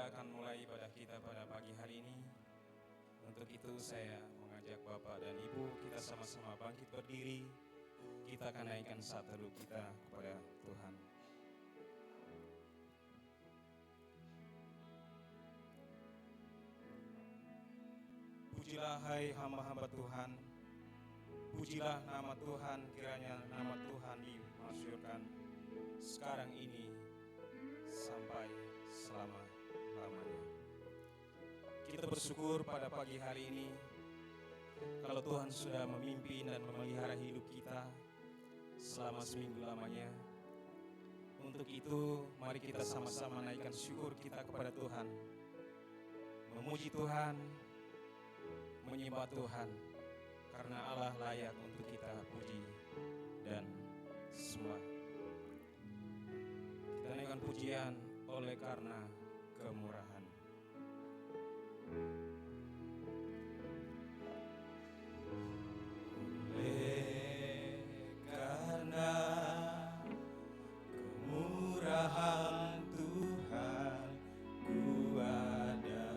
kita akan mulai ibadah kita pada pagi hari ini. Untuk itu saya mengajak Bapak dan Ibu kita sama-sama bangkit berdiri. Kita akan naikkan saat teduh kita kepada Tuhan. Pujilah hai hamba-hamba Tuhan. Pujilah nama Tuhan, kiranya nama Tuhan dimasyhurkan sekarang ini sampai selama-lamanya. Kita bersyukur pada pagi hari ini kalau Tuhan sudah memimpin dan memelihara hidup kita selama seminggu lamanya. Untuk itu mari kita sama-sama naikkan syukur kita kepada Tuhan, memuji Tuhan, menyembah Tuhan, karena Allah layak untuk kita puji dan sembah. Kita naikkan pujian oleh karena kemurahan. Oleh karena kemurahan Tuhan, ku ada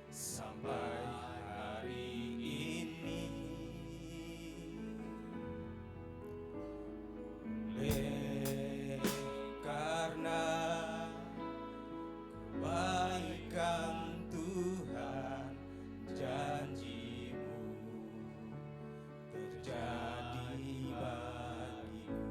sampai hari ini. Oleh karena kebaikan Tuhan, janji-Mu terjadi bagiku.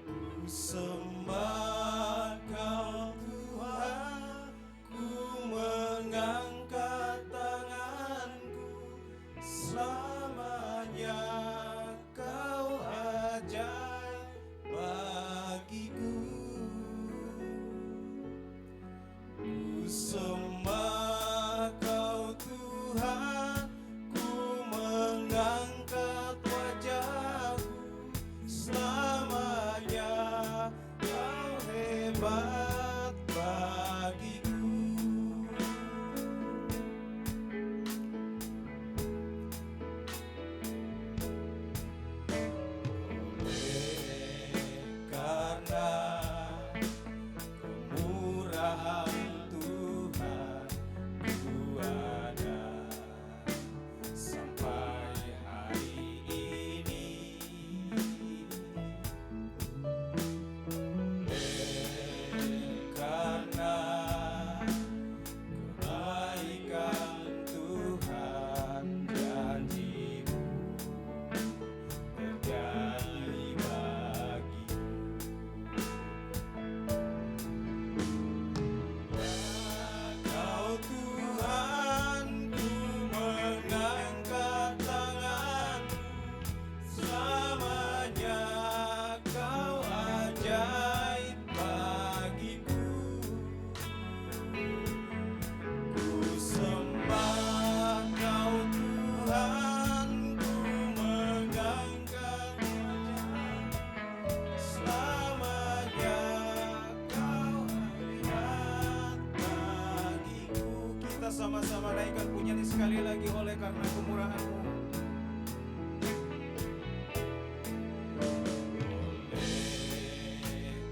Ku sembah Kau Tuhan, ku mengangkat tanganku, selamanya Kau ajaib bagiku. Ku sembah Kau Tuhan, ku mengangkat wajahku, selamanya Kau hebat bagiku. Oleh karena kemurahan Tuhan, ku ada sampai hari ini. Karena kebaikan Tuhan, janji-Mu terjadi bagiku. Kau Tuhan, ku mengangkat tanganku, selamanya Kau ajaib bagiku. Ku sembah Kau Tuhan, ku mengangkat wajahku, selamanya Kau hebat bagiku. Kita sama-sama naikkan pujian ini sekali lagi, oleh karena kemurahan-Mu.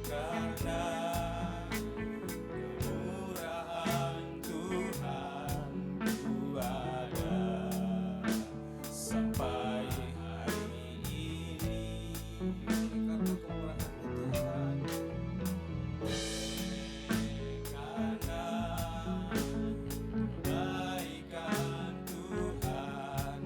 Karena kemurahan Tuhan, ku ada sampai hari ini. Karena kemurahan-Mu Tuhan, karena kebaikan Tuhan,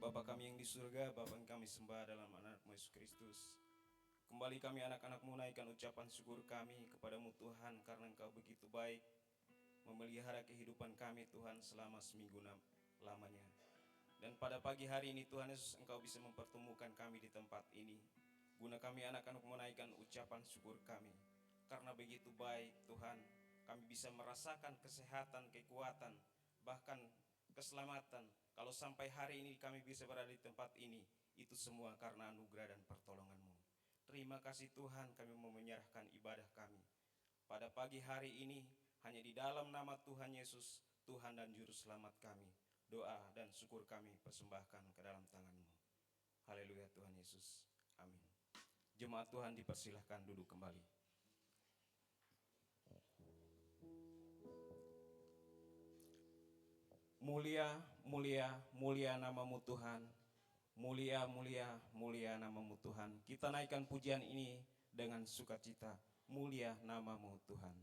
Bapa kami yang di surga, Bapa yang kami sembah dalam anak-Mu Yesus Kristus. Kembali kami anak-anak-Mu naikkan ucapan syukur kami kepadamu Tuhan, karena Engkau begitu baik memelihara kehidupan kami Tuhan selama seminggu lamanya. Dan pada pagi hari ini Tuhan Yesus, Engkau bisa mempertemukan kami di tempat ini, guna kami anak-anak-Mu menaikkan ucapan syukur kami. Karena begitu baik Tuhan, kami bisa merasakan kesehatan, kekuatan, bahkan keselamatan. Kalau sampai hari ini kami bisa berada di tempat ini, itu semua karena anugerah dan pertolongan-Mu. Terima kasih Tuhan, kami mau menyerahkan ibadah kami pada pagi hari ini hanya di dalam nama Tuhan Yesus, Tuhan dan Juru Selamat kami. Doa dan syukur kami persembahkan ke dalam tangan-Mu. Haleluya Tuhan Yesus. Amin. Jemaat Tuhan dipersilahkan duduk kembali. Mulia, mulia, mulia nama-Mu Tuhan. Mulia, mulia, mulia nama-Mu Tuhan. Kita naikkan pujian ini dengan sukacita. Mulia nama-Mu Tuhan.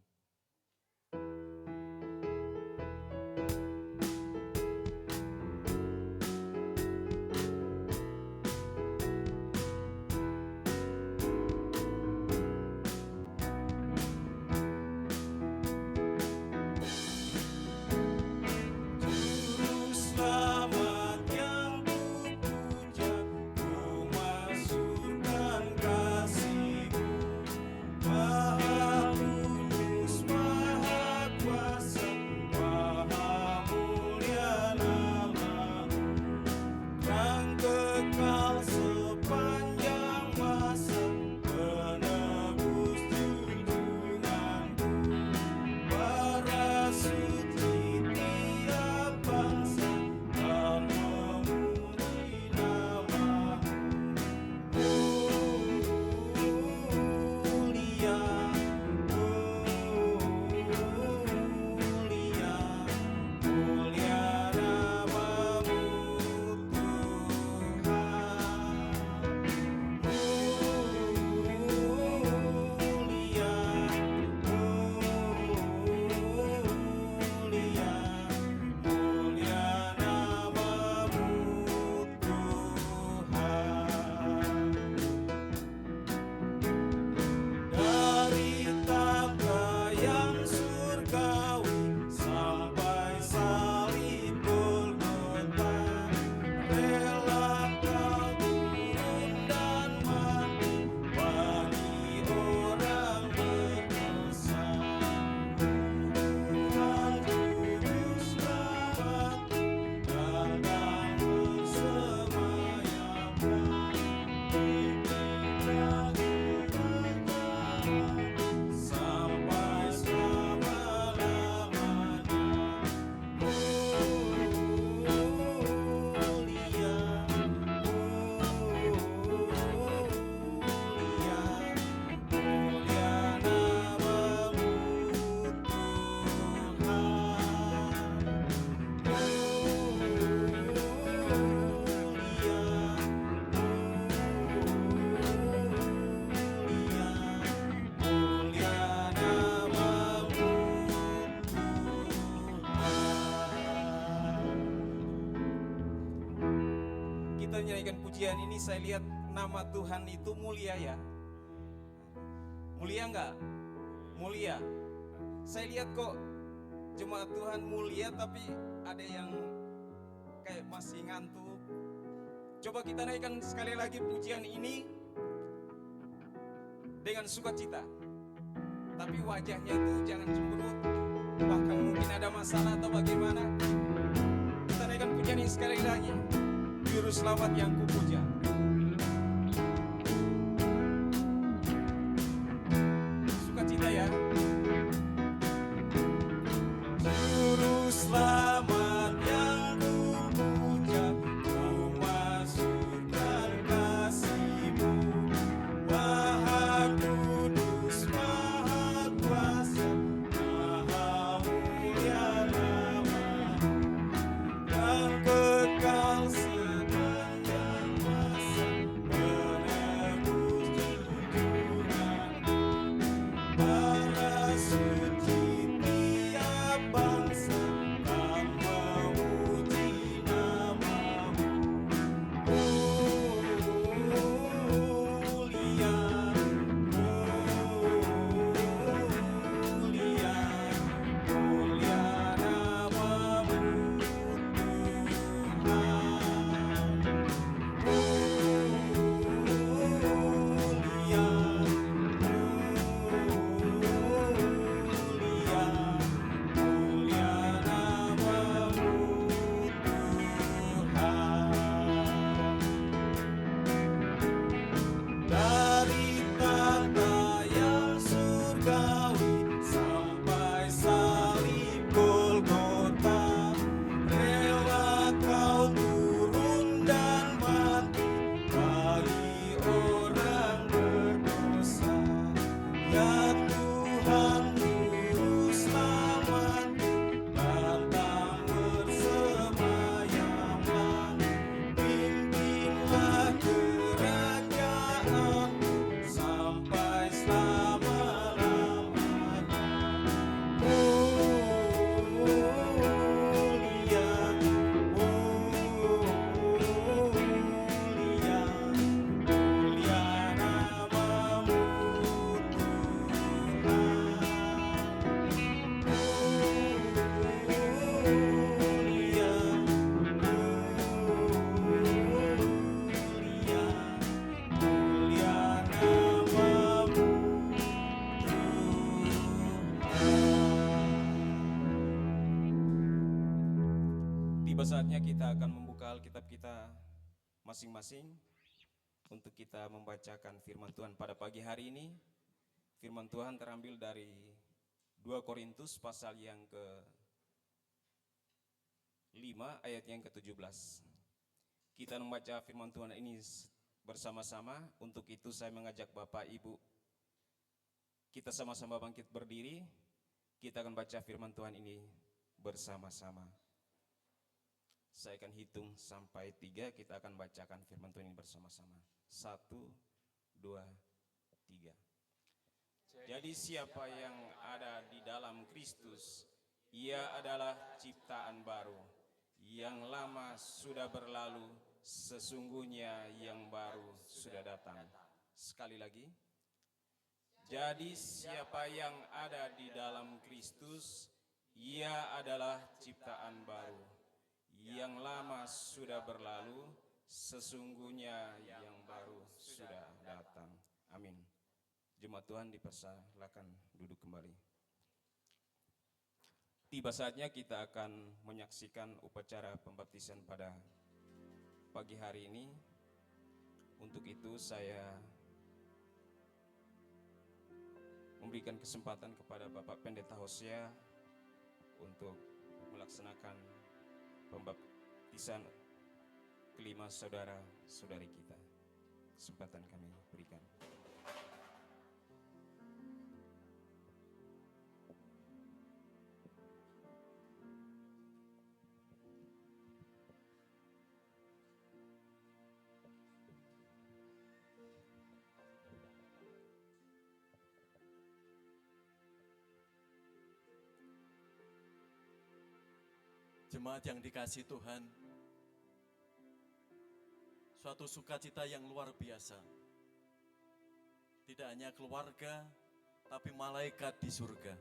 Menyanyikan pujian ini saya lihat nama Tuhan itu mulia ya. Mulia enggak? Mulia. Saya lihat kok jemaat Tuhan mulia tapi ada yang kayak masih ngantuk. Coba kita naikkan sekali lagi pujian ini dengan sukacita. Tapi wajahnya itu jangan cemberut. Bahkan mungkin ada masalah atau bagaimana. Kita naikkan pujian ini sekali lagi. Juru Selamat yang kupuja. Sukacita ya. Juru Selamat yang kupuja, ku masukkan kasih-Mu. Maha Kudus, Maha Kuasa, Maha Mulia nama-Mu, dan kekal Selanjutnya kita akan membuka Alkitab kita masing-masing untuk kita membacakan firman Tuhan pada pagi hari ini. Firman Tuhan terambil dari 2 Korintus pasal yang ke-5 ayat yang ke-17. Kita membaca firman Tuhan ini bersama-sama. Untuk itu saya mengajak Bapak Ibu, kita sama-sama bangkit berdiri. Kita akan baca firman Tuhan ini bersama-sama. Saya akan hitung sampai 3, kita akan bacakan firman Tuhan ini bersama-sama. 1, 2, 3. Jadi siapa yang ada di dalam Kristus, ia adalah ciptaan baru. Yang lama sudah berlalu, sesungguhnya yang baru sudah datang. Sekali lagi. Jadi siapa yang ada di dalam Kristus, ia adalah ciptaan baru. Yang lama sudah berlalu, sesungguhnya yang baru sudah datang. Amin. Jemaat Tuhan dipersilakan duduk kembali. Tiba saatnya kita akan menyaksikan upacara pembaptisan pada pagi hari ini. Untuk itu saya memberikan kesempatan kepada Bapak Pendeta Hosea untuk melaksanakan pembaptisan kelima saudara-saudari kita. Kesempatan kami berikan. Jemaat yang dikasihi Tuhan, suatu sukacita yang luar biasa. Tidak hanya keluarga, tapi malaikat di surga.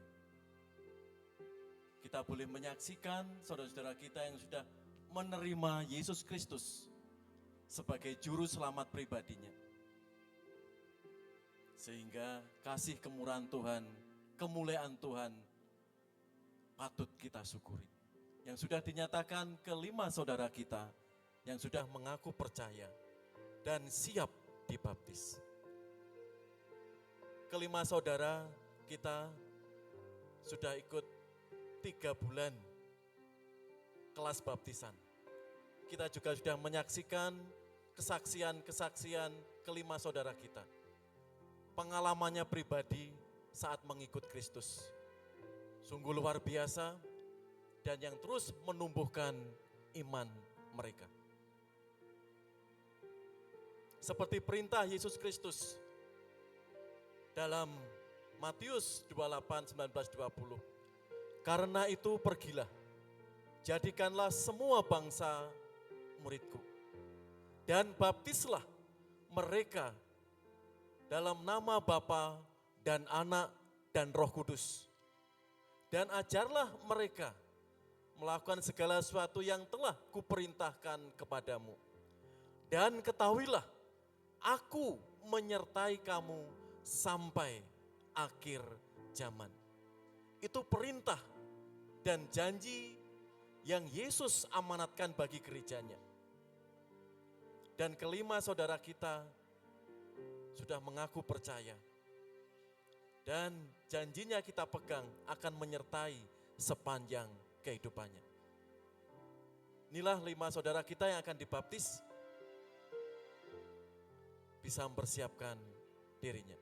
Kita boleh menyaksikan saudara-saudara kita yang sudah menerima Yesus Kristus sebagai juru selamat pribadinya. Sehingga kasih kemurahan Tuhan, kemuliaan Tuhan patut kita syukuri. Yang sudah dinyatakan kelima saudara kita yang sudah mengaku percaya dan siap dibaptis. Kelima saudara kita sudah ikut 3 bulan kelas baptisan. Kita juga sudah menyaksikan kesaksian-kesaksian kelima saudara kita. Pengalamannya pribadi saat mengikut Kristus. Sungguh luar biasa. Dan yang terus menumbuhkan iman mereka. Seperti perintah Yesus Kristus dalam Matius 28, 19-20. Karena itu pergilah, jadikanlah semua bangsa muridku. Dan baptislah mereka dalam nama Bapa dan Anak dan Roh Kudus. Dan ajarlah mereka melakukan segala sesuatu yang telah kuperintahkan kepadamu. Dan ketahuilah, aku menyertai kamu sampai akhir zaman. Itu perintah dan janji yang Yesus amanatkan bagi gerejanya. Dan kelima saudara kita sudah mengaku percaya. Dan janjinya kita pegang akan menyertai sepanjang kehidupannya. Inilah 5 saudara kita yang akan dibaptis, bisa mempersiapkan dirinya.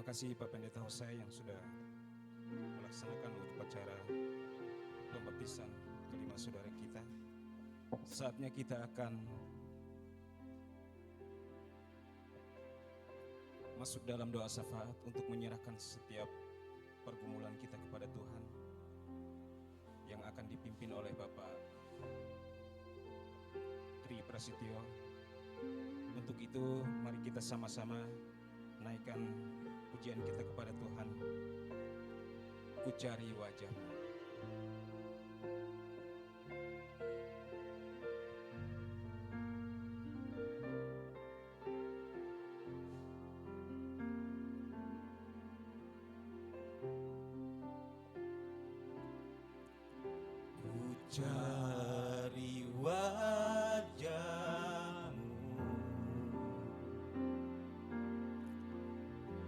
kasih Pak Pendeta Hosea yang sudah melaksanakan upacara pembaptisan kelima saudara kita. Saatnya kita akan masuk dalam doa syafaat untuk menyerahkan setiap pergumulan kita kepada Tuhan yang akan dipimpin oleh Bapak Tri Prasetyo. Untuk itu mari kita sama-sama naikkan pujian kita kepada Tuhan. Ku cari wajah-Mu. Cari wajah-Mu,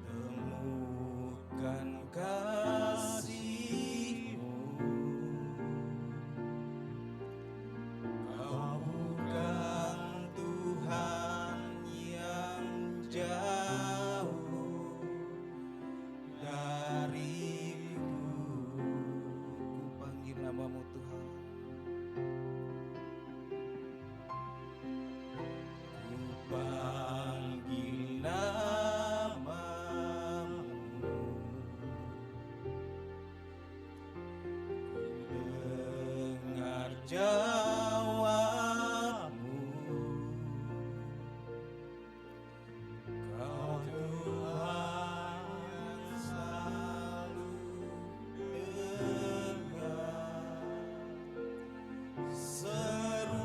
temukan kasih-Mu, Kau bukan Tuhan yang jauh dariku. Ku panggil nama-Mu Tuhan. Panggil namamu, dengar jawabmu, Kau Tuhan yang selalu dengar seruan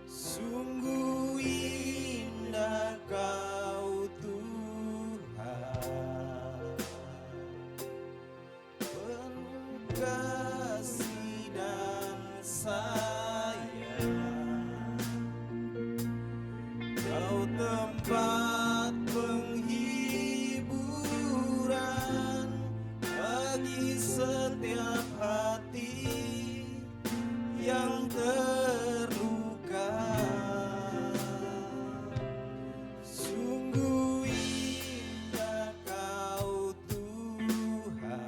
sungguh indah Kau Tuhan, penuh kasih dan sayang. Kau tempat penghiburan bagi setiap hati yang terluka. Sungguh indah Kau Tuhan,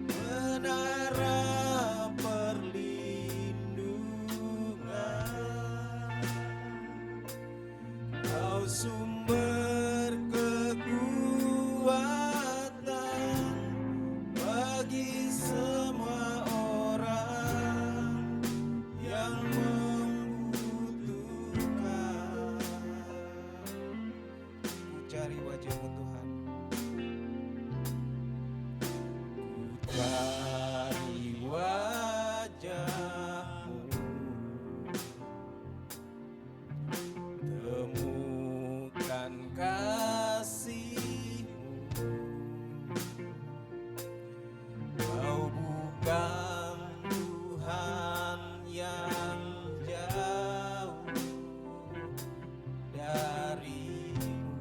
menara perlindungan. Kau sumber kekuatan bagi semua orang yang membutuhkan. Ku cari wajah-Mu Tuhan. Ku cari wajah-Mu, temukan kasih-Mu, Kau bukan Tuhan yang jauh darimu.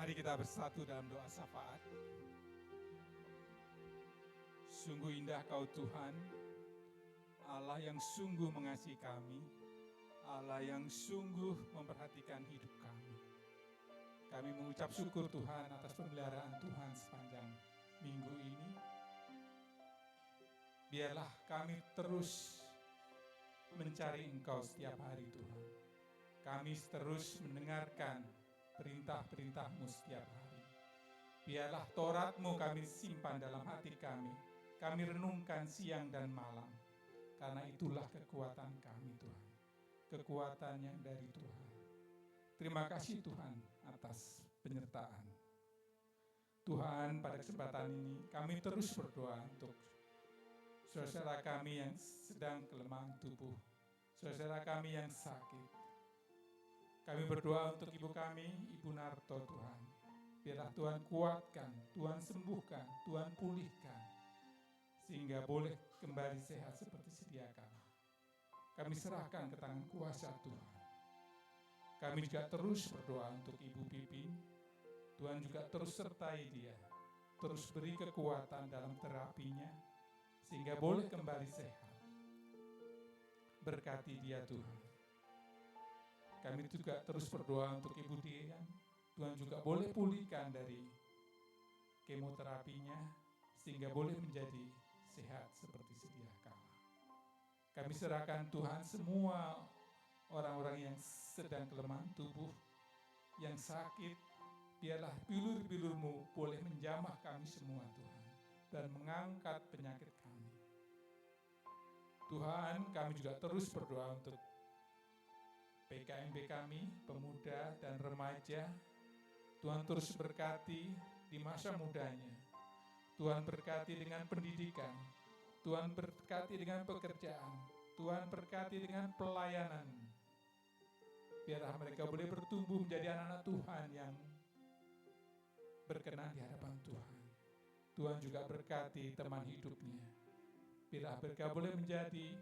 Mari kita bersatu dalam doa syafaat. Sungguh indah Kau Tuhan, Allah yang sungguh mengasihi kami, Allah yang sungguh memperhatikan hidup kami. Kami mengucap syukur Tuhan atas pemeliharaan Tuhan sepanjang minggu ini. Biarlah kami terus mencari Engkau setiap hari Tuhan. Kami terus mendengarkan perintah-perintah-Mu setiap hari. Biarlah Taurat-Mu kami simpan dalam hati kami. Kami renungkan siang dan malam. Karena itulah kekuatan kami Tuhan. Kekuatan yang dari Tuhan. Terima kasih Tuhan atas penyertaan. Tuhan, pada kesempatan ini kami terus berdoa untuk saudara kami yang sedang kelemahan tubuh, saudara kami yang sakit. Kami berdoa untuk ibu kami, Ibu Narto Tuhan. Biarlah Tuhan kuatkan, Tuhan sembuhkan, Tuhan pulihkan, sehingga boleh kembali sehat seperti sedia kala. Kami serahkan ke tangan kuasa Tuhan. Kami juga terus berdoa untuk Ibu Pipin. Tuhan juga terus sertai dia, terus beri kekuatan dalam terapinya, sehingga boleh kembali sehat. Berkati dia Tuhan. Kami juga terus berdoa untuk Ibu Dian. Tuhan juga boleh pulihkan dari kemoterapinya, sehingga boleh menjadi sehat seperti sedia kala. Kami serahkan Tuhan semua orang-orang yang sedang kelemahan tubuh, yang sakit. Biarlah bilur-bilur-Mu boleh menjamah kami semua Tuhan, dan mengangkat penyakit kami. Tuhan, kami juga terus berdoa untuk PKMB kami, pemuda dan remaja. Tuhan terus berkati di masa mudanya. Tuhan berkati dengan pendidikan. Tuhan berkati dengan pekerjaan. Tuhan berkati dengan pelayanan. Biarlah mereka boleh bertumbuh menjadi anak-anak Tuhan yang berkenan di hadapan Tuhan. Tuhan juga berkati teman hidupnya. Biarlah mereka boleh menjadi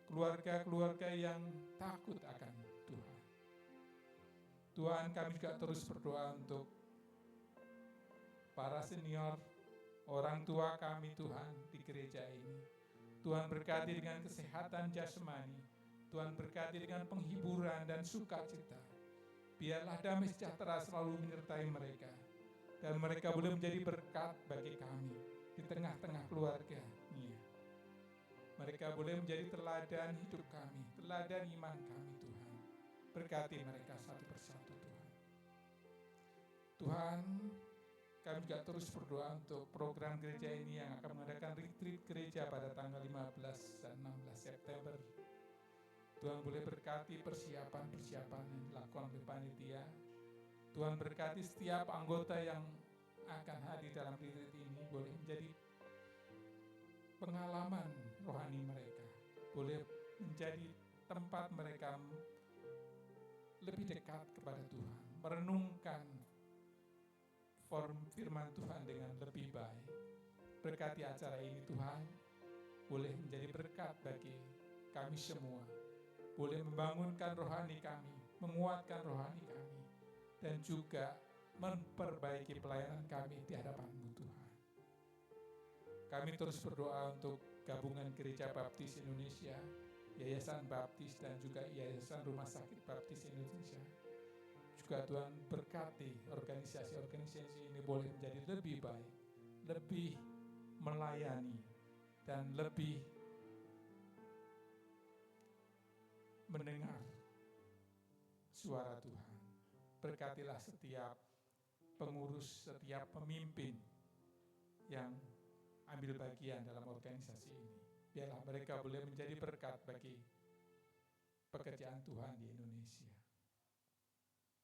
keluarga-keluarga yang takut akan Tuhan. Tuhan, kami juga terus berdoa untuk para senior, orang tua kami Tuhan di gereja ini. Tuhan berkati dengan kesehatan jasmani. Tuhan berkati dengan penghiburan dan sukacita. Biarlah damai sejahtera selalu menyertai mereka. Dan mereka boleh menjadi berkat bagi kami di tengah-tengah keluarganya. Mereka boleh menjadi teladan hidup kami, teladan iman kami Tuhan. Berkati mereka satu persatu Tuhan. Tuhan, kami juga terus berdoa untuk program gereja ini yang akan mengadakan retreat gereja pada tanggal 15 dan 16 September. Tuhan boleh berkati persiapan-persiapan yang dilakukan oleh panitia. Tuhan berkati setiap anggota yang akan hadir dalam retreat ini boleh menjadi pengalaman rohani mereka, boleh menjadi tempat mereka lebih dekat kepada Tuhan, merenungkan firman Tuhan dengan lebih baik. Berkati acara ini Tuhan, boleh menjadi berkat bagi kami semua, boleh membangunkan rohani kami, menguatkan rohani kami, dan juga memperbaiki pelayanan kami di hadapan-Mu Tuhan. Kami terus berdoa untuk gabungan Gereja Baptis Indonesia, Yayasan Baptis, dan juga Yayasan Rumah Sakit Baptis Indonesia. Juga Tuhan berkati organisasi-organisasi ini boleh menjadi lebih baik, lebih melayani, dan lebih mendengar suara Tuhan. Berkatilah setiap pengurus, setiap pemimpin yang ambil bagian dalam organisasi ini. Biarlah mereka boleh menjadi berkat bagi pekerjaan Tuhan di Indonesia.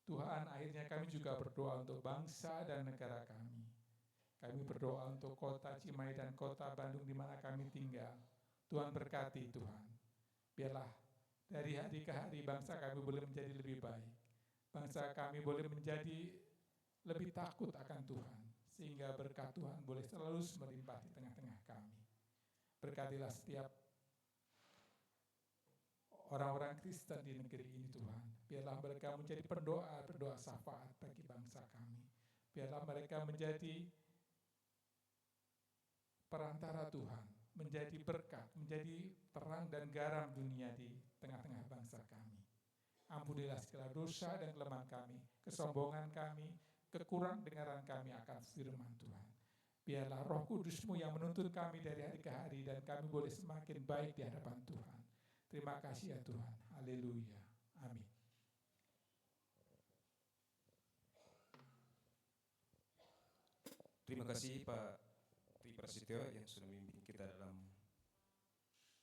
Tuhan, akhirnya kami juga berdoa untuk bangsa dan negara kami. Kami berdoa untuk kota Cimahi dan kota Bandung di mana kami tinggal. Tuhan berkati Tuhan. Biarlah dari hari ke hari bangsa kami boleh menjadi lebih baik. Bangsa kami boleh menjadi lebih takut akan Tuhan, sehingga berkat Tuhan boleh selalu melimpah di tengah-tengah kami. Berkatilah setiap orang-orang Kristen di negeri ini Tuhan. Biarlah mereka menjadi berdoa syafaat bagi bangsa kami. Biarlah mereka menjadi perantara Tuhan, menjadi berkat, menjadi terang dan garam dunia di tengah-tengah bangsa kami. Ampunilah segala dosa dan kelemahan kami, kesombongan kami, kekurangdengaran kami akan firman Tuhan. Biarlah Roh Kudus-Mu yang menuntun kami dari hari ke hari dan kami boleh semakin baik di hadapan Tuhan. Terima kasih ya Tuhan. Haleluya. Amin. Terima kasih Pak Tri Prasetyo yang sudah memimpin kita dalam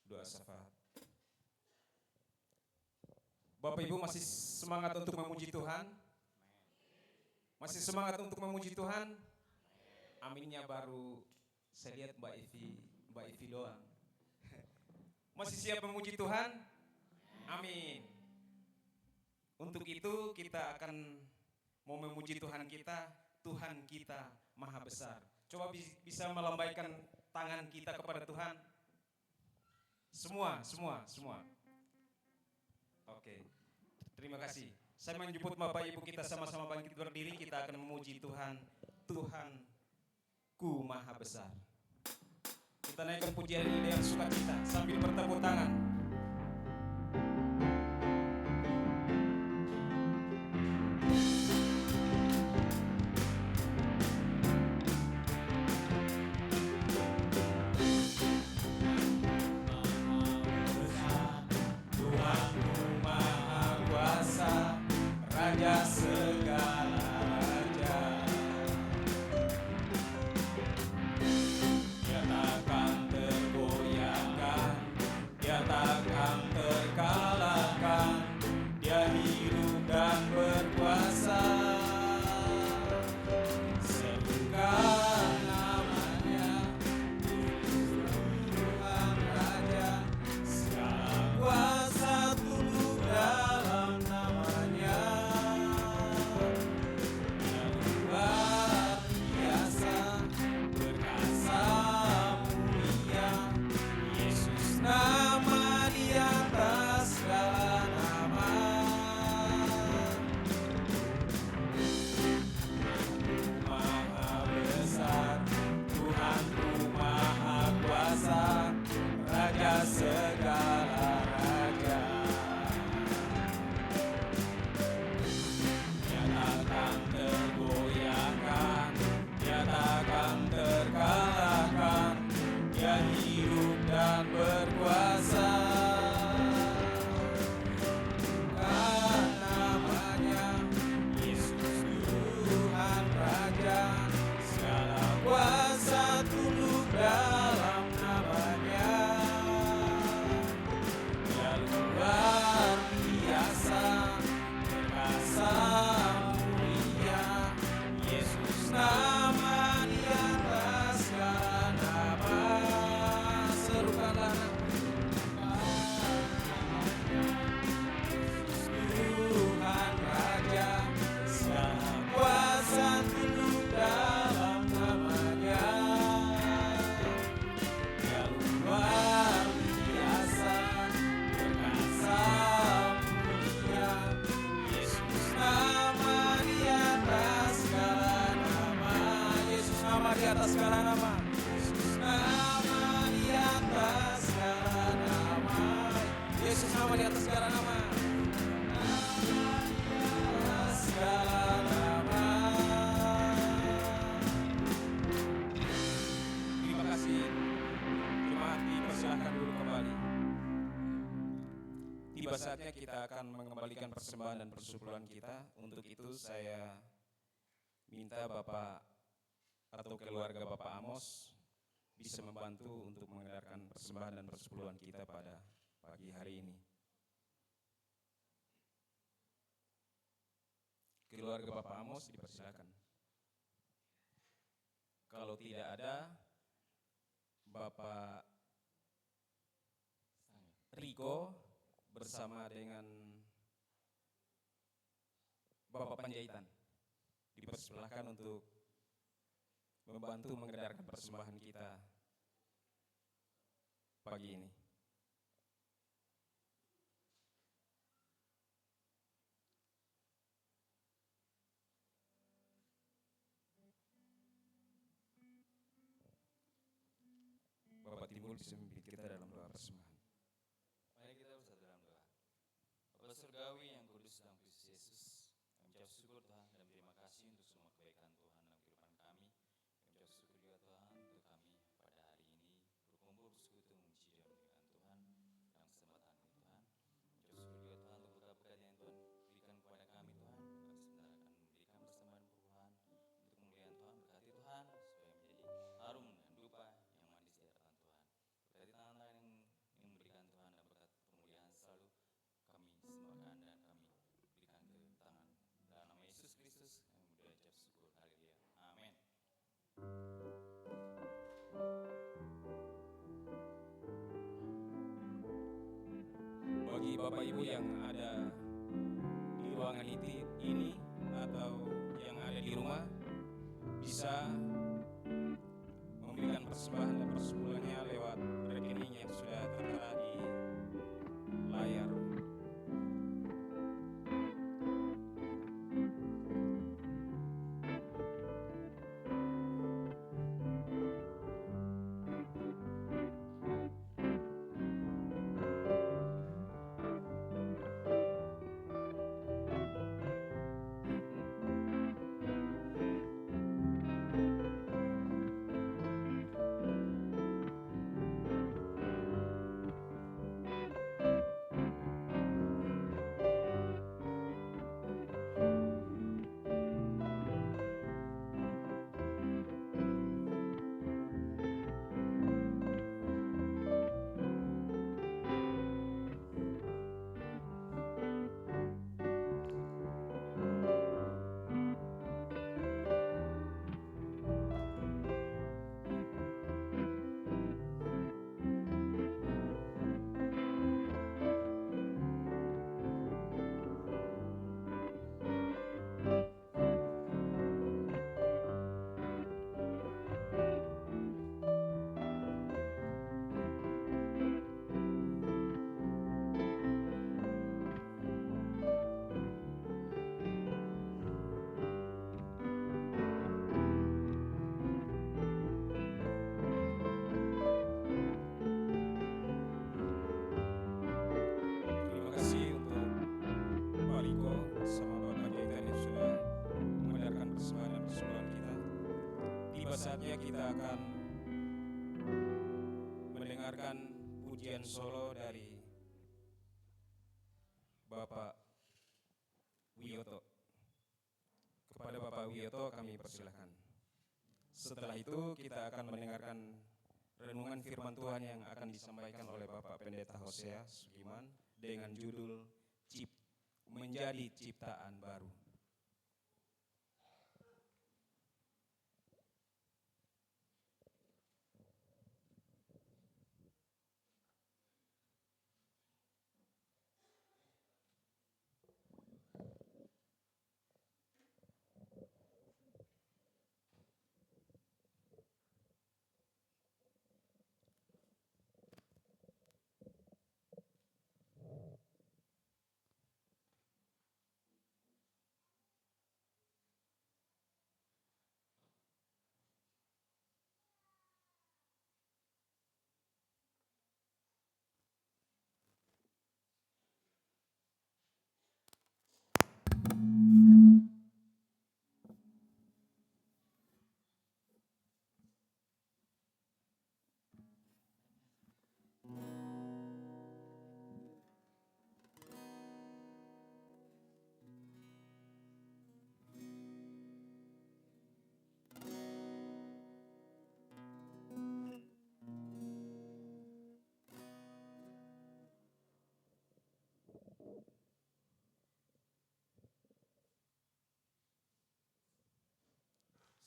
doa syafaat. Bapak Ibu masih semangat untuk memuji Tuhan? Masih semangat untuk memuji Tuhan? Aminnya baru saya lihat Mbak Evi doang. Masih siap memuji Tuhan? Amin. Untuk itu kita akan mau memuji Tuhan kita Maha Besar. Coba bisa melambaikan tangan kita kepada Tuhan. Semua. Oke. Terima kasih. Saya menjemput Bapak Ibu kita sama-sama bangkit berdiri, kita akan memuji Tuhan. Tuhanku Maha Besar. Kita naikkan pujian ini dengan sukacita sambil bertepuk tangan. Raja segala raja, Dia takkan tergoyahkan, Dia takkan terkalahkan, Dia hidup dan berkuasa. Serukan namanya, Tuhan Raja, segala kuasa tunduk dalam namanya. Nama di atas segala nama, Maha besar, Tuhanku Maha kuasa, Raja segala raja. Dia takkan tergoyahkan, Dia takkan terkalahkan, Dia hidup dan berkuasa. Bukan namanya Yesus Tuhan Raja, segala kuasa tunduk dalam namanya. Dia luar biasa, perkasa mulia, Yesus nama di atas segala nama. Serukanlah Tuhan Raja, segala kuasa tunduk dalam namanya. Dia luar biasa, perkasa mulia, Yesus nama di atas segala nama. Yesus nama di atas segala nama. Yesus nama di atas segala nama. Yesus nama di atas segala nama. Segala nama. Terima kasih. Jemaat dipersilahkan dulu kembali. Tiba saatnya kita akan mengembalikan persembahan dan persepuluhan kita. Untuk itu saya minta Bapak atau keluarga Bapak Amos bisa membantu untuk mengedarkan persembahan dan persepuluhan kita pada pagi hari ini. Keluarga Bapak Amos dipersilakan. Kalau tidak ada, Bapak Riko bersama dengan Bapak Panjaitan dipersilahkan untuk membantu mengedarkan persembahan kita pagi ini. Ibu bisa memimpin kita dalam doa persembahan. Mari kita bersatu dalam doa. Bapa Surgawi yang kudus dalam Kristus Yesus, kami ucap syukur Tuhan dan terima kasih untuk semua kebaikan Tuhan dalam kehidupan kami. Kami ucap syukur juga Tuhan untuk kami pada hari ini berkumpul bersekutu memuji dan meninggikan Tuhan dalam kesempatan ini Tuhan. Kami ucap syukur juga Tuhan untuk berkat-berkat yang Tuhan berikan kepada kami Tuhan. Kami sebentar akan memberikan persembahan perubahan untuk kemuliaan Tuhan. Berkati Tuhan supaya menjadi harum dan dupa yang manis di hadapan Tuhan. Berkati tangan-tangan yang memberikan Tuhan dan berkat pemuliaan selalu kami sembahkan dan kami berikan ke tangan dalam nama Yesus Kristus kami mudah ucap syukur. Haleluya. Amin. Bagi Bapak Ibu yang ada di ruangan ini atau yang ada di rumah, bisa memberikan persembahan dan persepuluhannya lewat rekening yang sudah tertera di layar. Terima kasih untuk Pak Riko sama Bapak Jahitan yang sudah mengedarkan persembahan dan persepuluhan kita. Tiba saatnya kita akan mendengarkan pujian solo dari Bapak Wiyoto. Kepada Bapak Wiyoto kami persilahkan. Setelah itu kita akan mendengarkan renungan firman Tuhan yang akan disampaikan oleh Bapak Pendeta Hosea Sugiman dengan judul Menjadi Ciptaan Baru.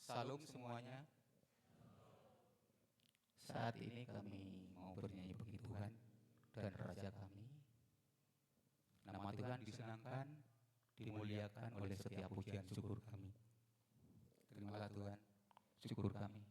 Salam semuanya. Saat ini kami mau bernyanyi bagi Tuhan dan Raja kami. Nama Tuhan disenangkan, dimuliakan oleh setiap pujian syukur kami. Terimalah Tuhan, syukur kami.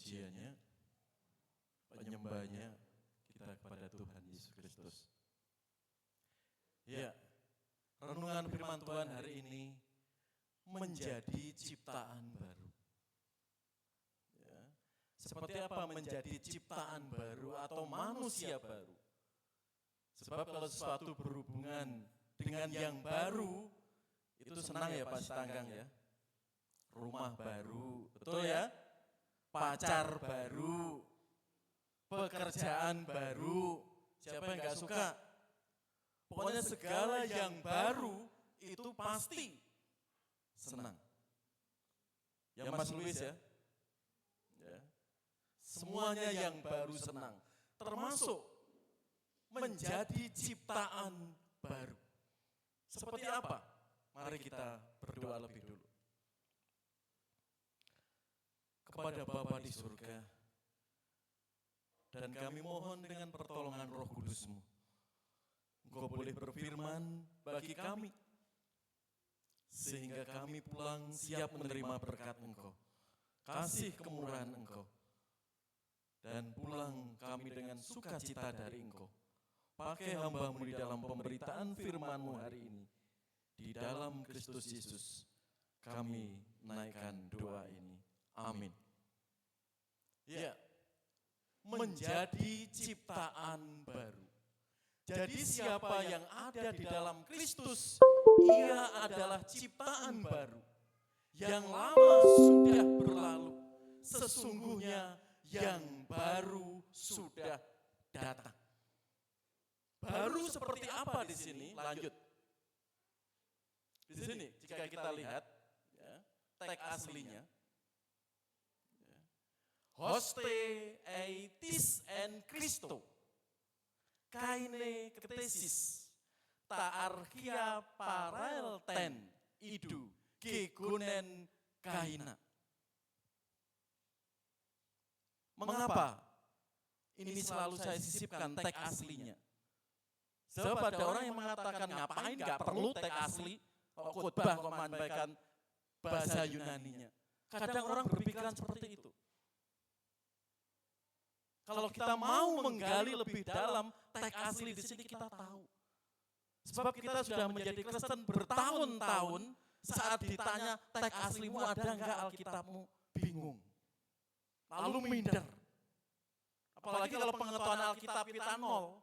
pujiannya, penyembahnya kita kepada Tuhan Yesus Kristus. Ya, renungan firman Tuhan hari ini menjadi ciptaan baru. Ya, seperti apa menjadi ciptaan baru atau manusia baru? Sebab kalau sesuatu berhubungan dengan yang baru, itu senang ya Pak Tanggang ya. Rumah baru, betul ya? Pacar baru, pekerjaan baru, siapa yang gak suka? Pokoknya segala yang baru itu pasti senang. Ya Mas Luis ya? Ya. Semuanya yang baru senang, termasuk menjadi ciptaan baru. Seperti apa? Mari kita berdoa lebih dulu. Kepada Bapa di surga, dan kami mohon dengan pertolongan Roh Kudus-Mu, Engkau boleh berfirman bagi kami, sehingga kami pulang siap menerima berkat Engkau, kasih kemurahan Engkau, dan pulang kami dengan sukacita dari Engkau. Pakai hamba-Mu di dalam pemberitaan firman-Mu hari ini. Di dalam Kristus Yesus kami naikkan doa ini. Amin. Ya, menjadi ciptaan baru. Jadi siapa yang ada di dalam Kristus, ia adalah ciptaan baru. Yang lama sudah berlalu, sesungguhnya yang baru sudah datang. Baru seperti apa di sini? Lanjut. Di sini jika kita lihat ya, teks aslinya, ya, hoste eitis en Christo, kaine ketesis, taarkia parel ten idu kegunen kaina. Mengapa ini selalu saya sisipkan teks aslinya? Sebab ada orang yang mengatakan ngapain gak perlu teks asli, khotbah kok menyampaikan bahasa Yunaninya. Kadang orang berpikiran seperti itu. Kalau kita mau menggali lebih dalam teks asli di sini kita tahu. Sebab kita sudah menjadi Kristen bertahun-tahun, saat ditanya teks aslimu ada enggak Alkitabmu, bingung. Lalu minder. Apalagi kalau pengetahuan Alkitab kita nol.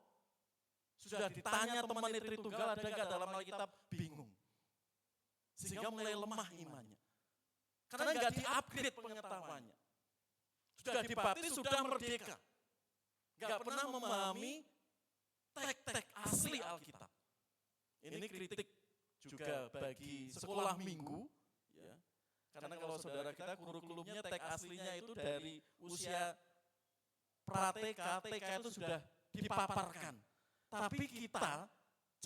Sudah ditanya teman Tritunggal ada enggak dalam Alkitab, bingung. Sehingga mulai lemah imannya. Karena enggak di-upgrade pengetahuannya. Sudah dibaptis, sudah merdeka. Enggak pernah memahami teks-teks asli Alkitab. Ini kritik juga bagi sekolah minggu. Ya. Karena kalau saudara kita kurikulumnya teks aslinya itu dari usia pra-TK, TK itu sudah dipaparkan. Tapi kita,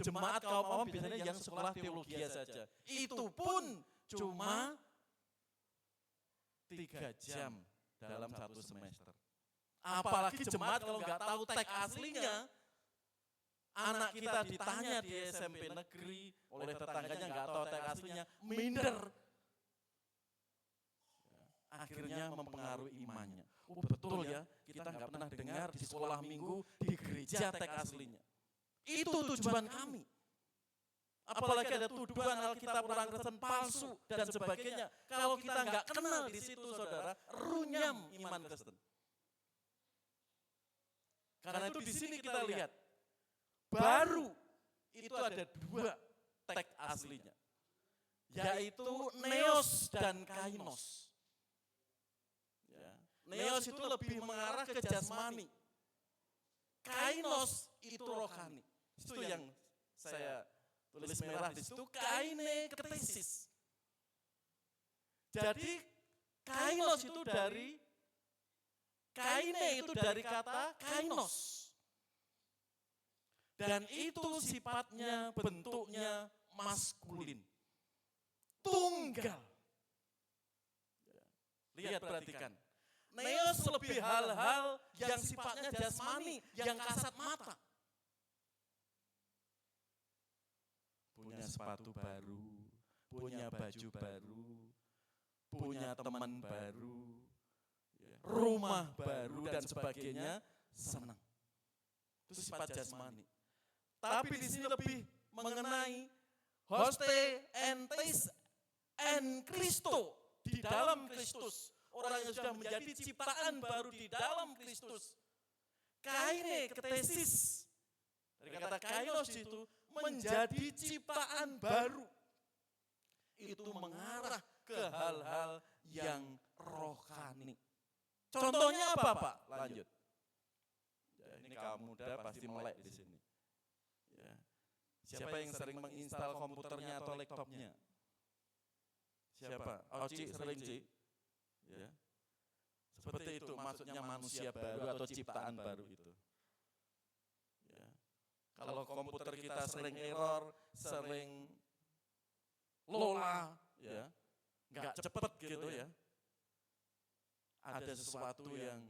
jemaat kaum awam biasanya yang sekolah teologi saja. Itu pun cuma 3 jam dalam 1 semester. Apalagi jemaat kalau nggak tahu teks aslinya, anak kita ditanya di SMP negeri oleh tetangganya nggak tahu teks aslinya, minder. Akhirnya mempengaruhi imannya. Oh betul ya, kita nggak pernah dengar di sekolah minggu, di gereja teks aslinya. Itu tujuan kami. Apalagi ada tuduhan Alkitab orang Kristen palsu dan sebagainya. Kalau kita nggak kenal di situ saudara, runyam iman Kristen. Karena itu di sini kita lihat, baru itu ada 2 teks aslinya. Yaitu neos dan kainos. Neos itu lebih mengarah ke jasmani. Kainos itu rohani. Itu yang saya tulis merah di situ, kaine ketesis. Jadi kainos itu dari kaine itu dari kata kainos. Dan itu sifatnya, bentuknya maskulin. Tunggal. Lihat perhatikan. Neos lebih hal-hal yang sifatnya jasmani, yang kasat mata. Punya sepatu baru, punya baju baru, punya teman baru, ya. rumah baru dan sebagainya, senang. Itu sifat jasmani. Tapi di sini lebih mengenai hoste entis en Kristo, di dalam Kristus. Orang yang sudah menjadi ciptaan baru di dalam Kristus. Kaine ketesis, dari kata kainos itu, menjadi ciptaan baru. Itu mengarah ke hal-hal yang rohani. Contohnya apa, Pak? Lanjut. Ya, ini kaum muda pasti melek di sini. Ya. Siapa yang sering menginstal komputernya atau laptopnya? Siapa? Oci sering, Ci? Ya. Seperti itu maksudnya manusia baru atau ciptaan baru itu. Ya. Kalau komputer kita sering error, sering lola, ya, nggak cepet gitu ya. Ada sesuatu yang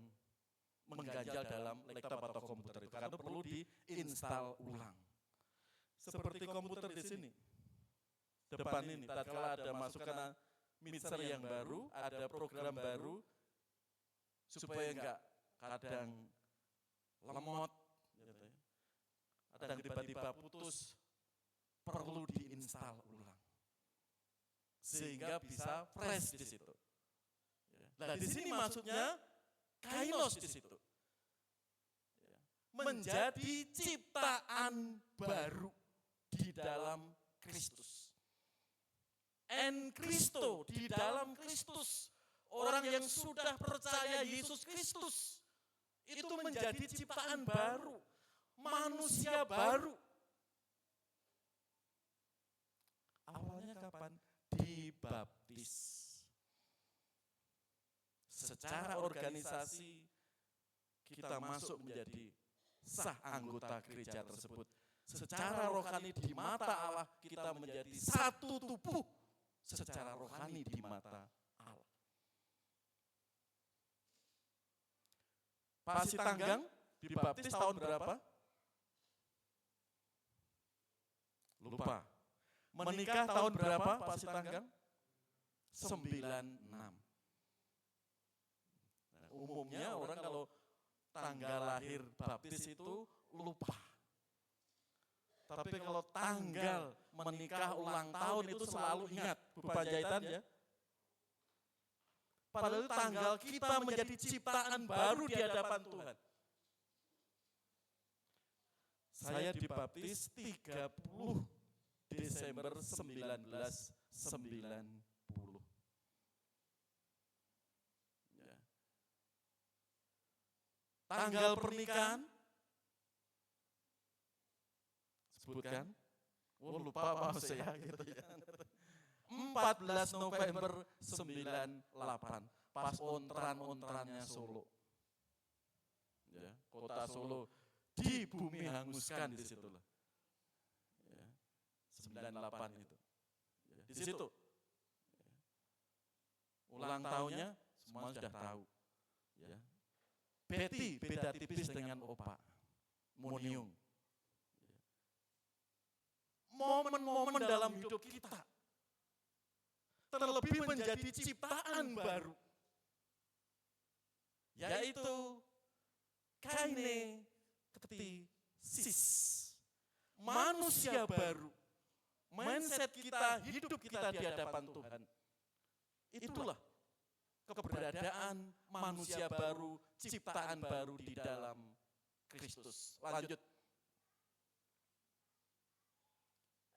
mengganjal dalam laptop atau komputer itu, karena perlu diinstal ulang. Seperti komputer di sini, depan ini, tatkala ada masukan mixer yang baru, ada program baru, supaya enggak kadang lemot, gitu ya. Kadang tiba-tiba putus, perlu diinstal ulang. Sehingga bisa fresh di situ. Nah, di sini maksudnya kainos di situ. Menjadi ciptaan baru di dalam Kristus. En Kristo, di dalam Kristus. Orang yang sudah percaya Yesus Kristus itu menjadi ciptaan baru, manusia baru. Awalnya kapan? Dibaptis. Secara organisasi kita masuk menjadi sah anggota gereja tersebut. Secara rohani di mata Allah kita menjadi satu tubuh. Secara rohani di mata Allah. Pak Sitanggang dibaptis tahun berapa? Lupa. Menikah tahun berapa Pak Sitanggang? 96. Nah, umumnya orang kalau tanggal lahir baptis itu lupa. Tapi kalau tanggal menikah ulang tahun itu selalu ingat, Bu Panjaitan ya. Padahal tanggal kita menjadi ciptaan baru di hadapan Tuhan. Saya dibaptis 30 Desember 1990. Ya. Tanggal pernikahan, sebutkan, lupa apa saya gitu ya. 14 November 98, pas ontran-ontrannya Solo. Ya, kota Solo di bumi hanguskan di situ lah. Ya, 98 itu. Ya, di situ. Ya. Ulang tahunnya semua sudah tahu. Ya. Betty beda tipis dengan Opa. Moniung. Ya. Momen-momen dalam hidup kita terlebih menjadi ciptaan baru, yaitu kaine ketesis, manusia baru, mindset kita, hidup kita di hadapan Tuhan. Itulah keberadaan manusia baru, ciptaan baru di dalam Kristus. Lanjut.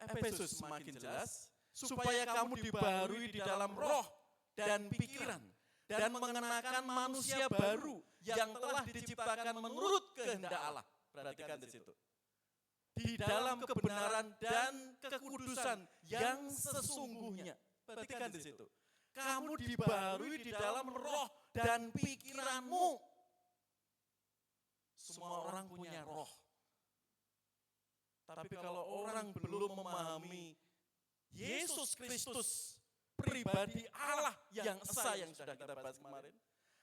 Efesus semakin jelas, supaya kamu dibaharui di dalam roh dan pikiran dan mengenakan manusia baru yang telah diciptakan menurut kehendak Allah. Perhatikan di situ. Di dalam kebenaran dan kekudusan yang sesungguhnya. Perhatikan di situ. Kamu dibaharui di dalam roh dan pikiranmu. Semua orang punya roh. Tapi kalau orang belum memahami Yesus Kristus, pribadi Allah yang esa yang sudah kita bahas kemarin.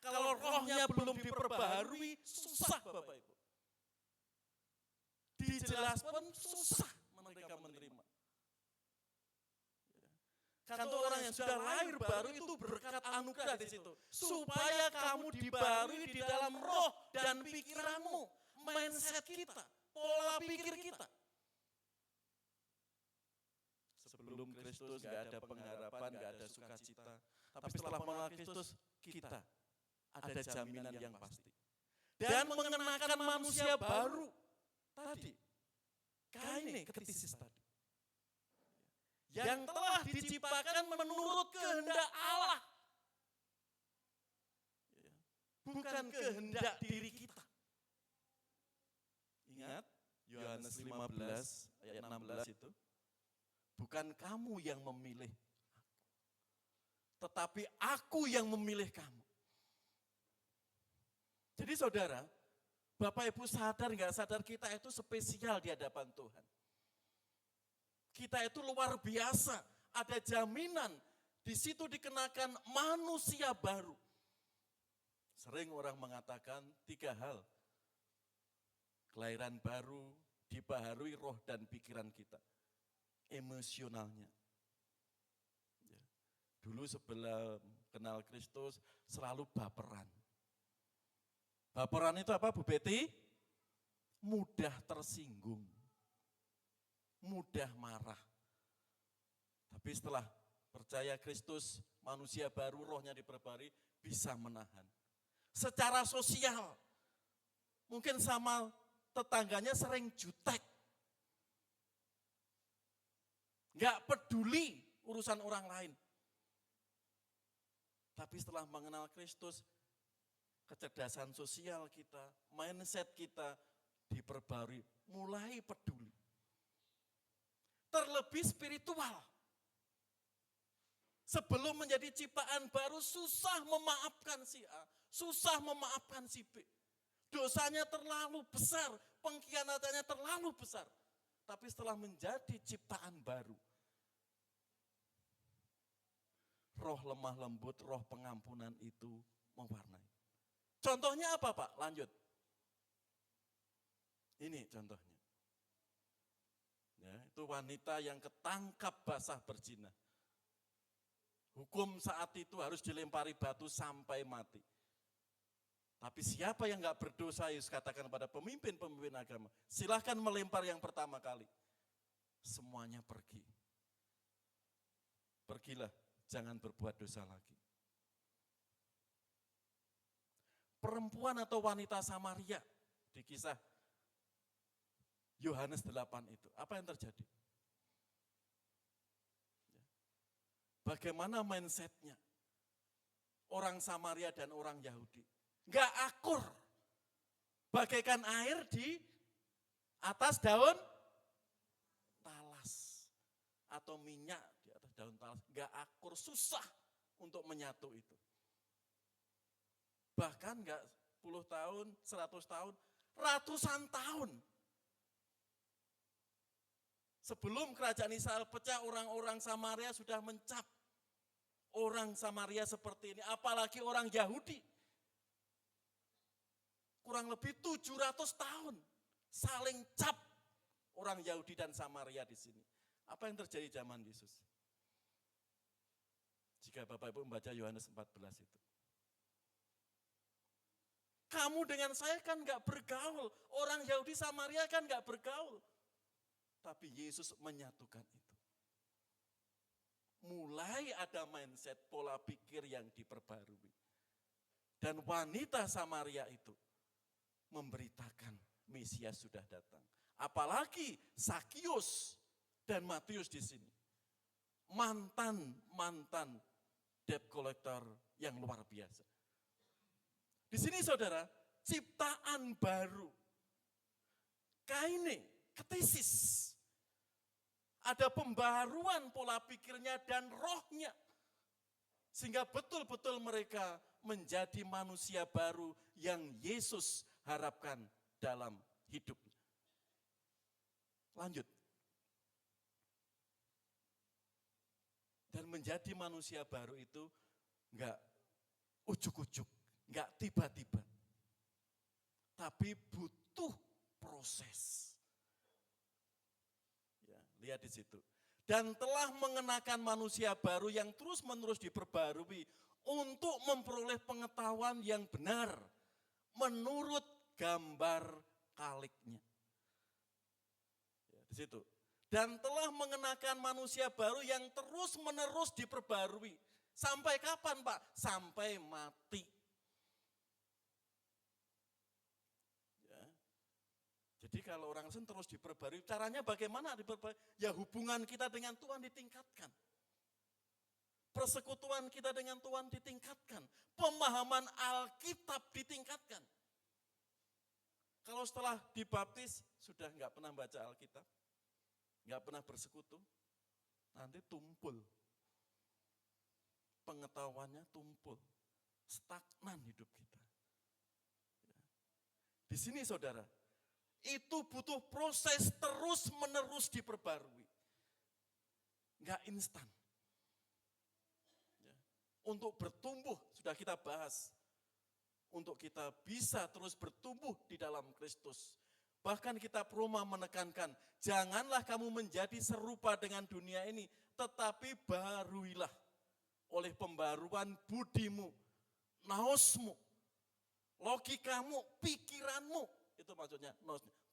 Kalau rohnya belum diperbaharui, susah Bapak Ibu. Dijelaskan susah mereka menerima. Kantor orang yang sudah lahir baru itu berkat anugerah di situ. Supaya kamu dibarui di dalam roh dan pikiranmu, mindset kita, pola pikir kita. Sebelum Kristus gak ada pengharapan, gak ada sukacita. Tapi setelah mengenal Kristus, kita ada jaminan yang pasti. Dan mengenakan manusia baru tadi, kaine ketisis tadi. Yang telah diciptakan menurut kehendak Allah. Bukan kehendak diri kita. Ingat, Yohanes 15 ayat 16 itu. Bukan kamu yang memilih aku, tetapi aku yang memilih kamu. Jadi saudara, Bapak Ibu sadar nggak sadar kita itu spesial di hadapan Tuhan. Kita itu luar biasa, ada jaminan, di situ dikenakan manusia baru. Sering orang mengatakan 3 hal. Kelahiran baru, dibaharui roh dan pikiran kita. Emosionalnya. Ya. Dulu sebelum kenal Kristus selalu baperan. Baperan itu apa Bu Betty? Mudah tersinggung. Mudah marah. Tapi setelah percaya Kristus, manusia baru rohnya diperbarui, bisa menahan. Secara sosial, mungkin sama tetangganya sering jutek. Enggak peduli urusan orang lain. Tapi setelah mengenal Kristus, kecerdasan sosial kita, mindset kita diperbarui, mulai peduli. Terlebih spiritual. Sebelum menjadi ciptaan baru susah memaafkan si A, susah memaafkan si B. Dosanya terlalu besar, pengkhianatannya terlalu besar. Tapi setelah menjadi ciptaan baru, roh lemah lembut, roh pengampunan itu mewarnai. Contohnya apa Pak? Lanjut. Ini contohnya. Ya, itu wanita yang ketangkap basah berzina. Hukum saat itu harus dilempari batu sampai mati. Tapi siapa yang enggak berdosa, Yesus katakan pada pemimpin-pemimpin agama, silahkan melempar yang pertama kali. Semuanya pergi. Pergilah, jangan berbuat dosa lagi. Perempuan atau wanita Samaria di kisah Yohanes 8 itu, apa yang terjadi? Bagaimana mindsetnya orang Samaria dan orang Yahudi? Enggak akur, bagaikan air di atas daun talas atau minyak di atas daun talas, enggak akur, susah untuk menyatu itu. Bahkan enggak 10 tahun, 100 tahun, ratusan tahun. Sebelum kerajaan Israel pecah, orang-orang Samaria sudah mencap orang Samaria seperti ini, apalagi orang Yahudi. Kurang lebih 700 tahun saling cap orang Yahudi dan Samaria di sini. Apa yang terjadi zaman Yesus? Jika Bapak Ibu membaca Yohanes 14 itu. Kamu dengan saya kan enggak bergaul, orang Yahudi Samaria kan enggak bergaul. Tapi Yesus menyatukan itu. Mulai ada mindset, pola pikir yang diperbarui. Dan wanita Samaria itu memberitakan Mesias sudah datang. Apalagi Sakius dan Matius di sini. Mantan debt collector yang luar biasa. Di sini saudara, ciptaan baru. Kaine, ketisis. Ada pembaruan pola pikirnya dan rohnya. Sehingga betul-betul mereka menjadi manusia baru yang Yesus harapkan dalam hidupnya. Lanjut. Dan menjadi manusia baru itu enggak ujuk-ujuk, enggak tiba-tiba. Tapi butuh proses. Ya, lihat di situ. dan telah mengenakan manusia baru yang terus-menerus diperbarui untuk memperoleh pengetahuan yang benar menurut gambar kaliknya. Ya, di situ. Dan telah mengenakan manusia baru yang terus-menerus diperbarui. Sampai kapan, Pak? Sampai mati. Ya. Jadi kalau orang Kristen terus diperbarui, caranya bagaimana diperbarui? Ya hubungan kita dengan Tuhan ditingkatkan. Persekutuan kita dengan Tuhan ditingkatkan. Pemahaman Alkitab ditingkatkan. Kalau setelah dibaptis, sudah enggak pernah baca Alkitab, enggak pernah bersekutu, nanti tumpul. Pengetahuannya tumpul. Stagnan hidup kita. Di sini saudara, itu butuh proses terus-menerus diperbarui. Enggak instan. Untuk bertumbuh, sudah kita bahas. Untuk kita bisa terus bertumbuh di dalam Kristus. Bahkan kitab Roma menekankan, janganlah kamu menjadi serupa dengan dunia ini, tetapi baharuilah oleh pembaruan budimu, naosmu, logikamu, pikiranmu. Itu maksudnya,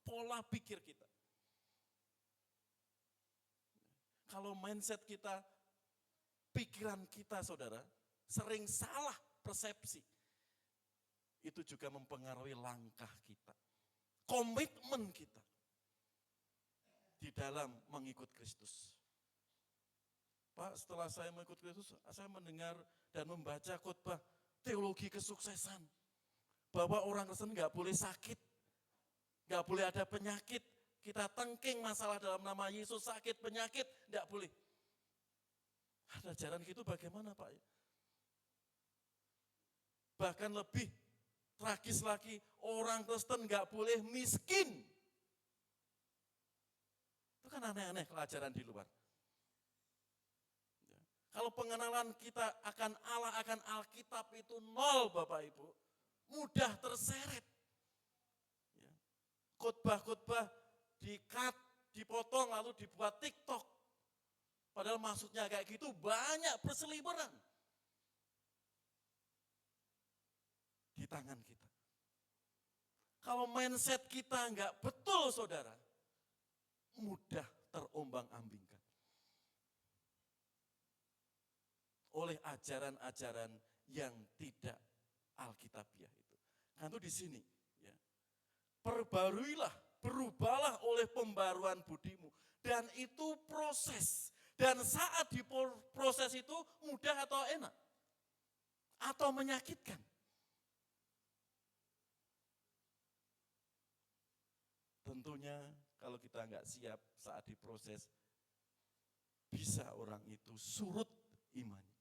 pola pikir kita. Kalau mindset kita, pikiran kita saudara, sering salah persepsi. Itu juga mempengaruhi langkah kita. Komitmen kita di dalam mengikut Kristus. Pak, setelah saya mengikut Kristus, saya mendengar dan membaca khotbah teologi kesuksesan. Bahwa orang Kristen nggak boleh sakit, nggak boleh ada penyakit. Kita tengking masalah dalam nama Yesus, sakit, penyakit, nggak boleh. Ada ajaran gitu bagaimana Pak? Bahkan lebih tragis lagi, orang Kristen nggak boleh miskin. Itu kan aneh-aneh ajaran di luar. Kalau pengenalan kita akan Allah, akan Alkitab itu nol Bapak Ibu. Mudah terseret. Khotbah-khotbah di-cut, dipotong lalu dibuat TikTok. Padahal maksudnya kayak gitu banyak berseliweran di tangan kita. Kalau mindset kita enggak betul saudara, mudah terombang-ambingkan oleh ajaran-ajaran yang tidak Alkitabiah itu. Nah itu di sini, ya. Perbaruilah, berubahlah oleh pembaruan budimu. Dan itu proses. Dan saat di proses itu mudah atau enak? Atau menyakitkan? Tentunya kalau kita nggak siap saat diproses, bisa orang itu surut imannya.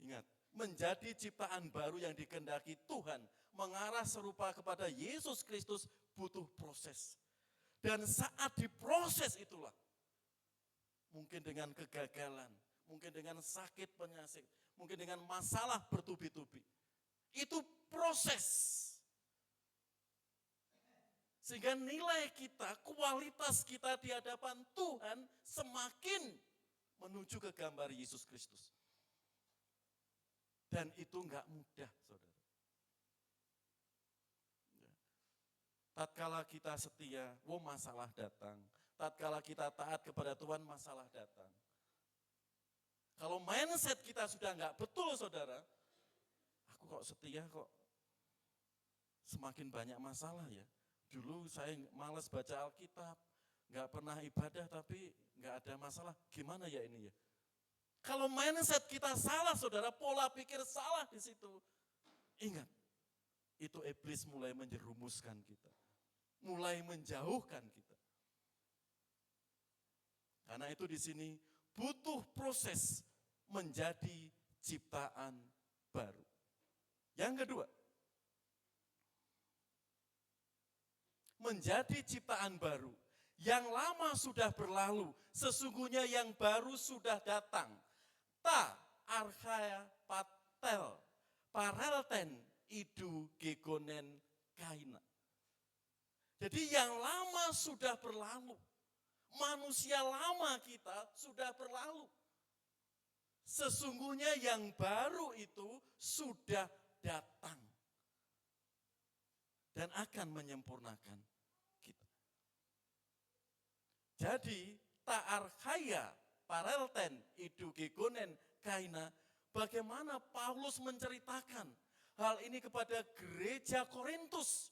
Ingat, menjadi ciptaan baru yang dikehendaki Tuhan, mengarah serupa kepada Yesus Kristus butuh proses. Dan saat diproses itulah, mungkin dengan kegagalan, mungkin dengan sakit penyakit, mungkin dengan masalah bertubi-tubi. Itu proses. Sehingga nilai kita, kualitas kita di hadapan Tuhan semakin menuju ke gambar Yesus Kristus. Dan itu enggak mudah, saudara. Tatkala kita setia, masalah datang. Tatkala kita taat kepada Tuhan, masalah datang. Kalau mindset kita sudah enggak betul, saudara, aku kok setia kok semakin banyak masalah ya. Dulu saya malas baca Alkitab, enggak pernah ibadah tapi enggak ada masalah. Gimana ya ini ya? Kalau mindset kita salah, saudara, pola pikir salah di situ. Ingat, itu iblis mulai menjerumuskan kita. Mulai menjauhkan kita. Karena itu di sini butuh proses menjadi ciptaan baru. Yang kedua, menjadi ciptaan baru. Yang lama sudah berlalu, sesungguhnya yang baru sudah datang. Ta archaya patel, parelten idu gegonen kaina. Jadi yang lama sudah berlalu. manusia lama kita sudah berlalu. Sesungguhnya yang baru itu sudah datang dan akan menyempurnakan kita. Jadi, ta'arkhaya parelten idugegonen kaina, bagaimana Paulus menceritakan hal ini kepada gereja Korintus,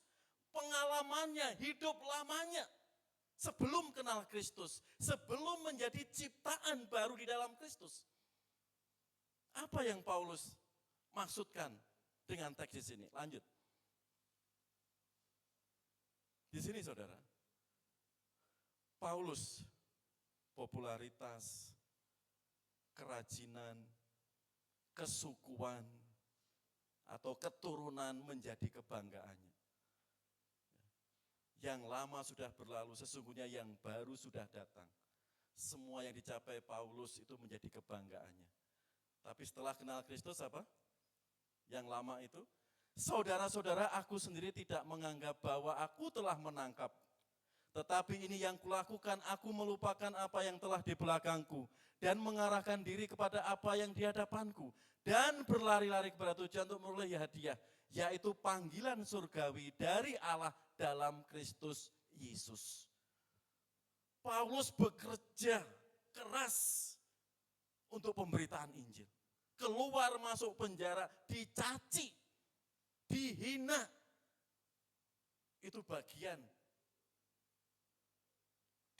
pengalamannya, hidup lamanya, sebelum kenal Kristus, sebelum menjadi ciptaan baru di dalam Kristus. Apa yang Paulus maksudkan dengan teks di sini? Lanjut. Di sini saudara, Paulus popularitas, kerajinan, kesukuan, atau keturunan menjadi kebanggaannya. Yang lama sudah berlalu, sesungguhnya yang baru sudah datang. Semua yang dicapai Paulus itu menjadi kebanggaannya. Tapi setelah kenal Kristus apa? Yang lama itu, saudara-saudara, aku sendiri tidak menganggap bahwa aku telah menangkap. Tetapi ini yang kulakukan, aku melupakan apa yang telah di belakangku dan mengarahkan diri kepada apa yang di hadapanku dan berlari-lari kepada tujuan untuk memperoleh hadiah, yaitu panggilan surgawi dari Allah dalam Kristus Yesus. Paulus bekerja keras untuk pemberitaan Injil. Keluar masuk penjara, dicaci, dihina. Itu bagian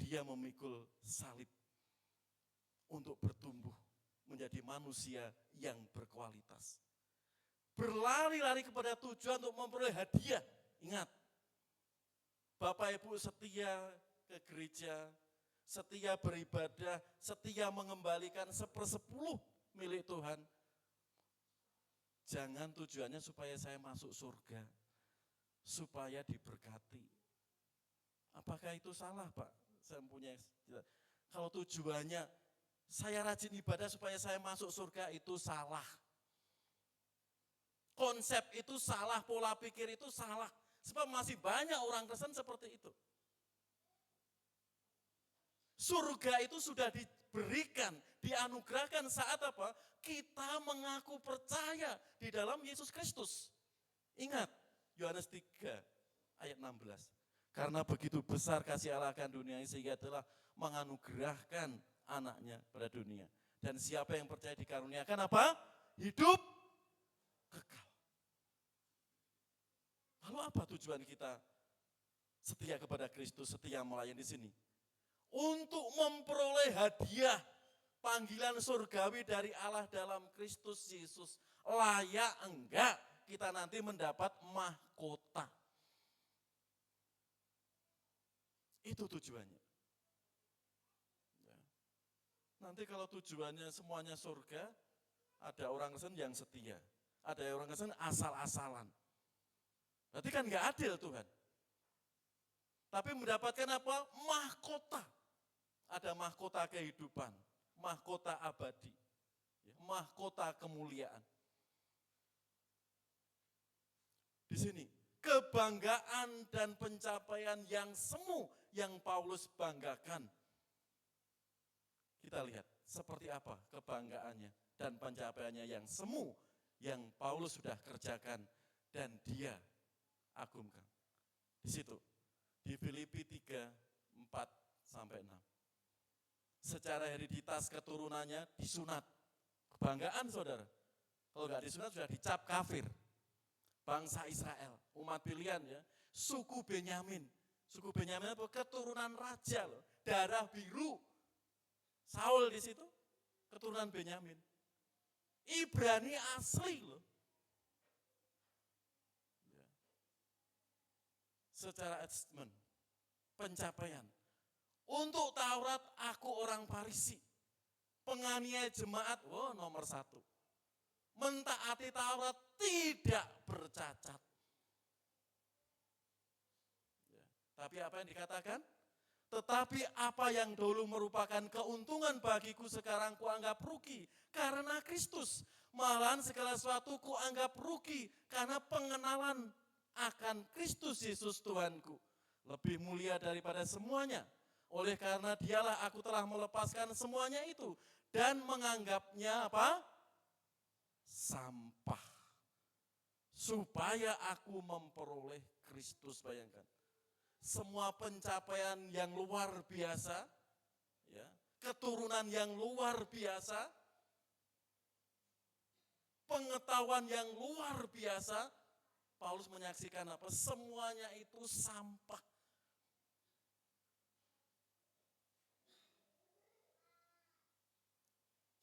dia memikul salib untuk bertumbuh menjadi manusia yang berkualitas. Berlari-lari kepada tujuan untuk memperoleh hadiah. Ingat, Bapak Ibu setia ke gereja, setia beribadah, setia mengembalikan 1/10 milik Tuhan. Jangan tujuannya supaya saya masuk surga, supaya diberkati. Apakah itu salah, Pak? Saya punya, kalau tujuannya saya rajin ibadah supaya saya masuk surga, itu salah. Konsep itu salah, pola pikir itu salah. Sebab masih banyak orang Kristen seperti itu. Surga itu sudah diberikan, dianugerahkan saat apa? Kita mengaku percaya di dalam Yesus Kristus. Ingat, Yohanes 3 ayat 16. Karena begitu besar kasih Allah akan dunia sehingga telah menganugerahkan anaknya pada dunia. Dan siapa yang percaya dikaruniakan apa? Hidup kekal. Lalu apa tujuan kita setia kepada Kristus, setia melayani di sini? Untuk memperoleh hadiah panggilan surgawi dari Allah dalam Kristus Yesus. Layak enggak kita nanti mendapat mahkota. Itu tujuannya. Ya. Nanti kalau tujuannya semuanya surga, ada orang Kristen yang setia. Ada orang Kristen asal-asalan. Berarti kan enggak adil Tuhan. Tapi mendapatkan apa? Mahkota. Ada mahkota kehidupan, mahkota abadi, mahkota kemuliaan. Di sini, kebanggaan dan pencapaian yang semu yang Paulus banggakan. Kita lihat seperti apa kebanggaannya dan pencapaiannya yang semu yang Paulus sudah kerjakan dan dia agungkan. Di situ, di Filipi 3, 4-6. Secara hereditas keturunannya disunat. Kebanggaan saudara. Kalau enggak disunat sudah dicap kafir. Bangsa Israel, umat pilihan ya. Suku Benyamin. Suku Benyamin itu keturunan raja loh. Darah biru. Saul di situ keturunan Benyamin. Ibrani asli loh. Ya. Secara achievement, pencapaian. Untuk Taurat, aku orang Farisi. Penganiaya jemaat, nomor 1. Mentaati Taurat tidak bercacat. Ya, tapi apa yang dikatakan? Tetapi apa yang dulu merupakan keuntungan bagiku sekarang kuanggap rugi. Karena Kristus. Malahan segala sesuatu kuanggap rugi. Karena pengenalan akan Kristus Yesus Tuhanku. Lebih mulia daripada semuanya. Oleh karena dialah aku telah melepaskan semuanya itu dan menganggapnya apa? Sampah. Supaya aku memperoleh Kristus, bayangkan. Semua pencapaian yang luar biasa, ya, keturunan yang luar biasa, pengetahuan yang luar biasa, Paulus menyaksikan apa? Semuanya itu sampah.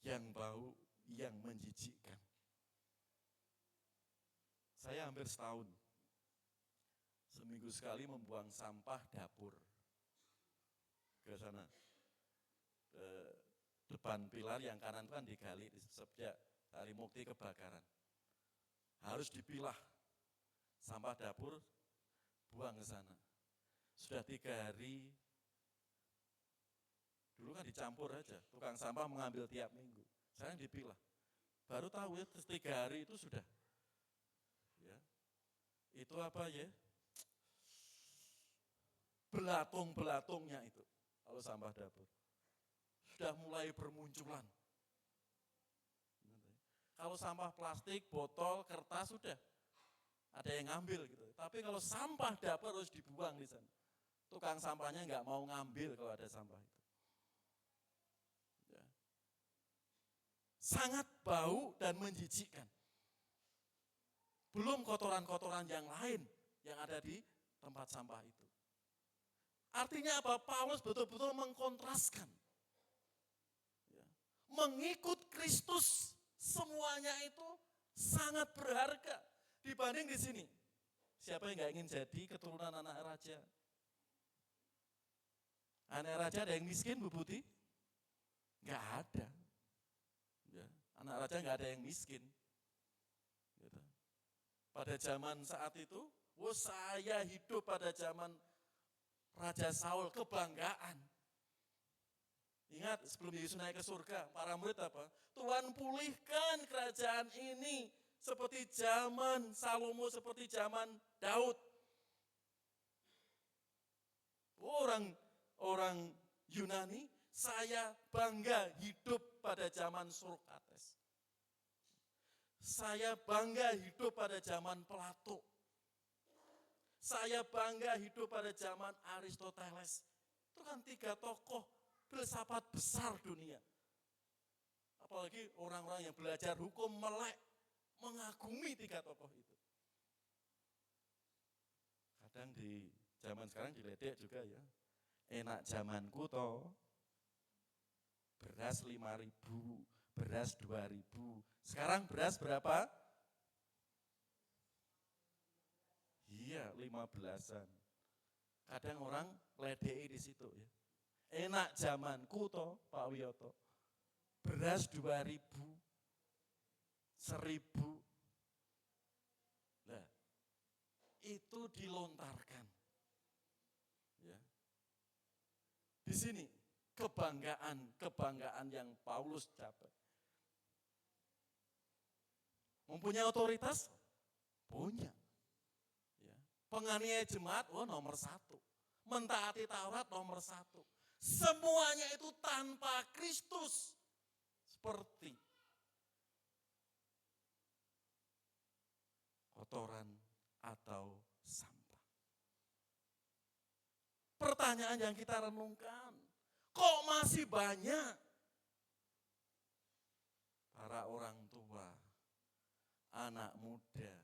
Yang bau, yang menjijikkan. Saya hampir setahun, seminggu sekali membuang sampah dapur ke sana. Depan pilar yang kanan itu kan digali sejak Hari Mukti kebakaran. Harus dipilah sampah dapur, buang ke sana. Sudah 3 hari, dulu kan dicampur aja, tukang sampah mengambil tiap minggu. Sekarang dipilah. Baru tahu ya, 3 hari itu sudah. Ya. Itu apa ya? Belatung-belatungnya itu, kalau sampah dapur. Sudah mulai bermunculan. Kalau sampah plastik, botol, kertas sudah ada yang ngambil gitu. Tapi kalau sampah dapur harus dibuang di sana. Tukang sampahnya nggak mau ngambil kalau ada sampah itu. Ya. Sangat bau dan menjijikkan. Belum kotoran-kotoran yang lain yang ada di tempat sampah itu. Artinya apa? Paulus betul-betul mengkontraskan. Ya. Mengikut Kristus, semuanya itu sangat berharga. Dibanding di sini. Siapa yang nggak ingin jadi keturunan anak raja? Anak raja ada yang miskin, Bu Putih? Nggak ada. Ya. Anak raja nggak ada yang miskin. Gitu. Pada zaman saat itu, saya hidup pada zaman Raja Saul, kebanggaan. Ingat sebelum Yesus naik ke surga, para murid apa? Tuhan pulihkan kerajaan ini seperti zaman Salomo, seperti zaman Daud. Orang Yunani, saya bangga hidup pada zaman Sokrates. Saya bangga hidup pada zaman Plato. Saya bangga hidup pada zaman Aristoteles. Itu kan 3 tokoh filsafat besar dunia. Apalagi orang-orang yang belajar hukum melek, mengagumi 3 tokoh itu. Kadang di zaman sekarang diledek juga ya. Enak zamanku toh, beras 5.000, beras 2.000. Sekarang beras berapa? Iya, 15-an. Kadang orang ledei di situ ya. Enak zamanku toh, Pak Wiyoto. Beras 2.000, 1.000. Nah, itu dilontarkan. Ya. Di sini kebanggaan yang Paulus capai. Mempunyai otoritas? Punya. Ya. Penganiaya jemaat, nomor 1. Mentaati Taurat nomor 1. Semuanya itu tanpa Kristus. Seperti kotoran atau sampah. Pertanyaan yang kita renungkan, kok masih banyak para orang tua, anak muda,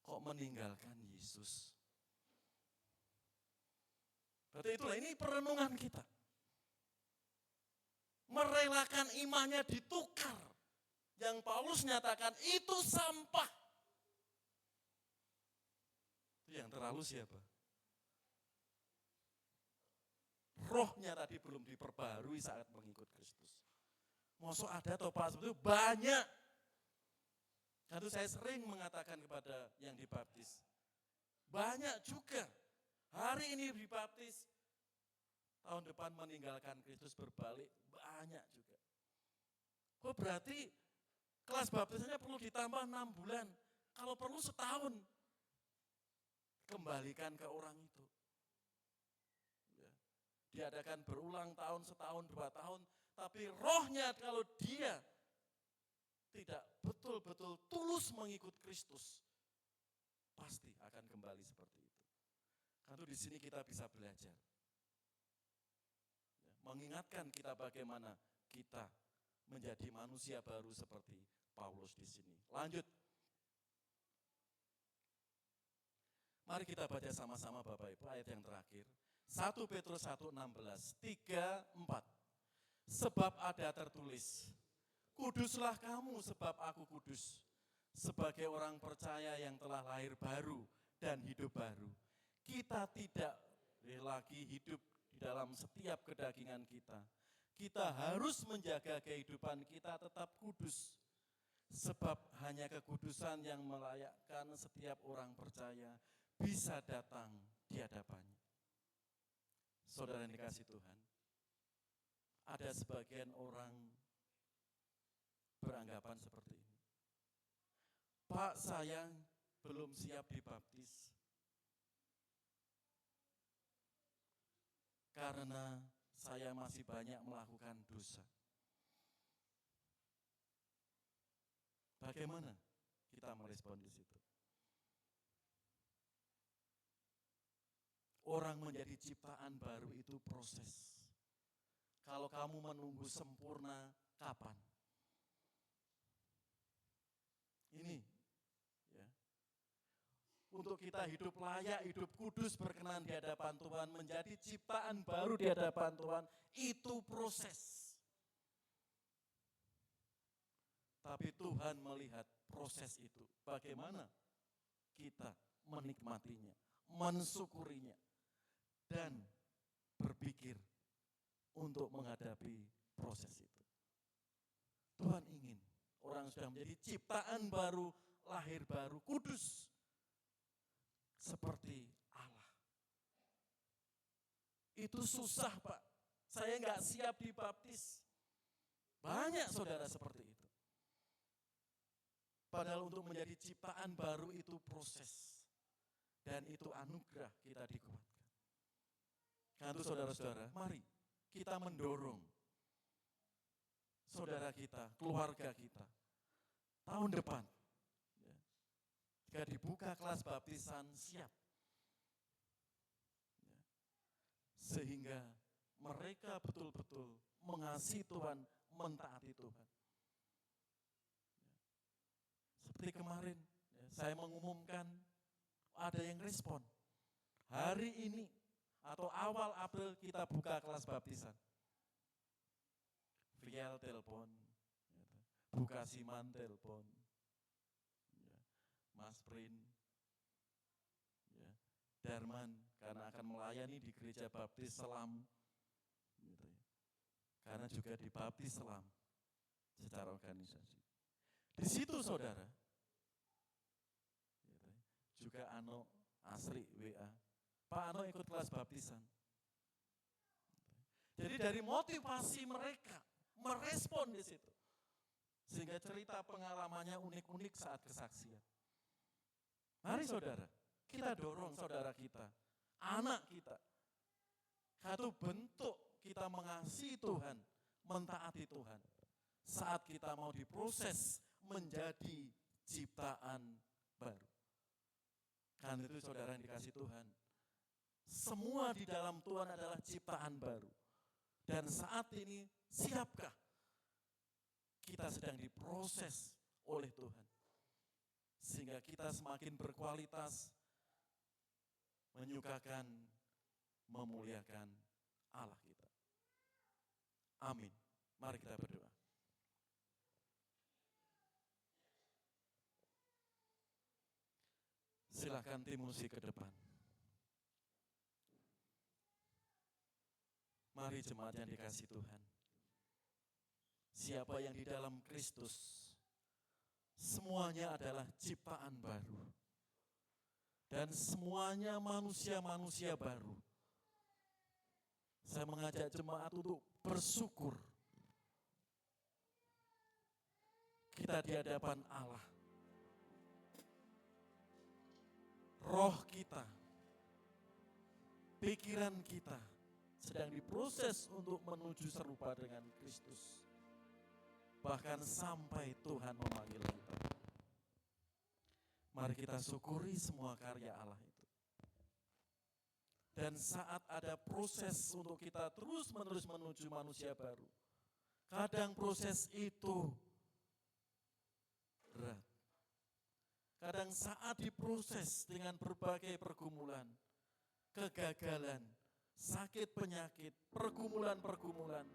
kok meninggalkan Yesus? Berarti itulah, ini perenungan kita. Merelakan imannya ditukar. Yang Paulus nyatakan itu sampah. Itu yang terlalu siapa? Rohnya tadi belum diperbarui saat mengikut Kristus. Mosok ada atau Pak seperti itu? Banyak. Itu saya sering mengatakan kepada yang dibaptis. Banyak juga. Hari ini dibaptis, tahun depan meninggalkan Kristus berbalik, banyak juga. Oh berarti kelas baptisannya perlu ditambah 6 bulan. Kalau perlu setahun. Kembalikan ke orang itu. diadakan berulang tahun, setahun, 2 tahun, tapi rohnya kalau dia tidak betul-betul tulus mengikut Kristus, pasti akan kembali seperti itu. Karena di sini kita bisa belajar. Ya, mengingatkan kita bagaimana kita menjadi manusia baru seperti Paulus di sini. Lanjut. Mari kita baca sama-sama Bapak Ibu ayat yang terakhir. 1 Petrus 1:16, 3, 4. Sebab ada tertulis, kuduslah kamu sebab aku kudus. Sebagai orang percaya yang telah lahir baru dan hidup baru. Kita tidak lagi hidup di dalam setiap kedagingan kita. Kita harus menjaga kehidupan kita tetap kudus. Sebab hanya kekudusan yang melayakkan setiap orang percaya bisa datang di hadapannya. Saudara yang dikasihi Tuhan, ada sebagian orang beranggapan seperti ini. Pak, saya belum siap dibaptis karena saya masih banyak melakukan dosa. Bagaimana kita merespon di situ? Orang menjadi ciptaan baru itu proses. Kalau kamu menunggu sempurna, kapan? Ini, ya. Untuk kita hidup layak, hidup kudus, berkenan di hadapan Tuhan, menjadi ciptaan baru di hadapan Tuhan, itu proses. Tapi Tuhan melihat proses itu, bagaimana kita menikmatinya, mensyukurinya, dan berpikir untuk menghadapi proses itu. Tuhan ingin orang sudah menjadi ciptaan baru, lahir baru, kudus, seperti Allah. Itu susah Pak, saya nggak siap dibaptis. Banyak saudara seperti itu. Padahal untuk menjadi ciptaan baru itu proses. Dan itu anugerah kita dikuatkan. Karena itu saudara-saudara, mari kita mendorong saudara kita, keluarga kita. Tahun depan, ya, jika dibuka kelas baptisan, siap. Ya, sehingga mereka betul-betul mengasihi Tuhan, mentaati Tuhan. Ya, seperti kemarin, ya, saya mengumumkan ada yang respon. Hari ini atau awal April kita buka kelas baptisan. Viel telepon, Bu Kasiman telepon, ya, Mas Prin, ya, Darman, karena akan melayani di gereja baptis Selam, gitu ya. Karena juga di baptis Selam secara organisasi. Di situ saudara, gitu ya, juga Ano Asri WA, Pak Ano ikut kelas baptisan. Jadi dari motivasi mereka merespon di situ. Sehingga cerita pengalamannya unik-unik saat kesaksian. Mari saudara, kita dorong saudara kita, anak kita. Satu bentuk kita mengasihi Tuhan, mentaati Tuhan. Saat kita mau diproses menjadi ciptaan baru. Karena itu saudara yang dikasihi Tuhan, semua di dalam Tuhan adalah ciptaan baru. Dan saat ini siapkah kita sedang diproses oleh Tuhan. Sehingga kita semakin berkualitas, menyukakan, memuliakan Allah kita. Amin. Mari kita berdoa. Silakan tim musik ke depan. Mari jemaat yang dikasihi Tuhan. Siapa yang di dalam Kristus, semuanya adalah ciptaan baru. Dan semuanya manusia-manusia baru. Saya mengajak jemaat untuk bersyukur. Kita di hadapan Allah. Roh kita, pikiran kita, sedang diproses untuk menuju serupa dengan Kristus. Bahkan sampai Tuhan memanggil kita. Mari kita syukuri semua karya Allah itu. Dan saat ada proses untuk kita terus-menerus menuju manusia baru, kadang proses itu berat. Kadang saat diproses dengan berbagai pergumulan, kegagalan, sakit penyakit, pergumulan-pergumulan,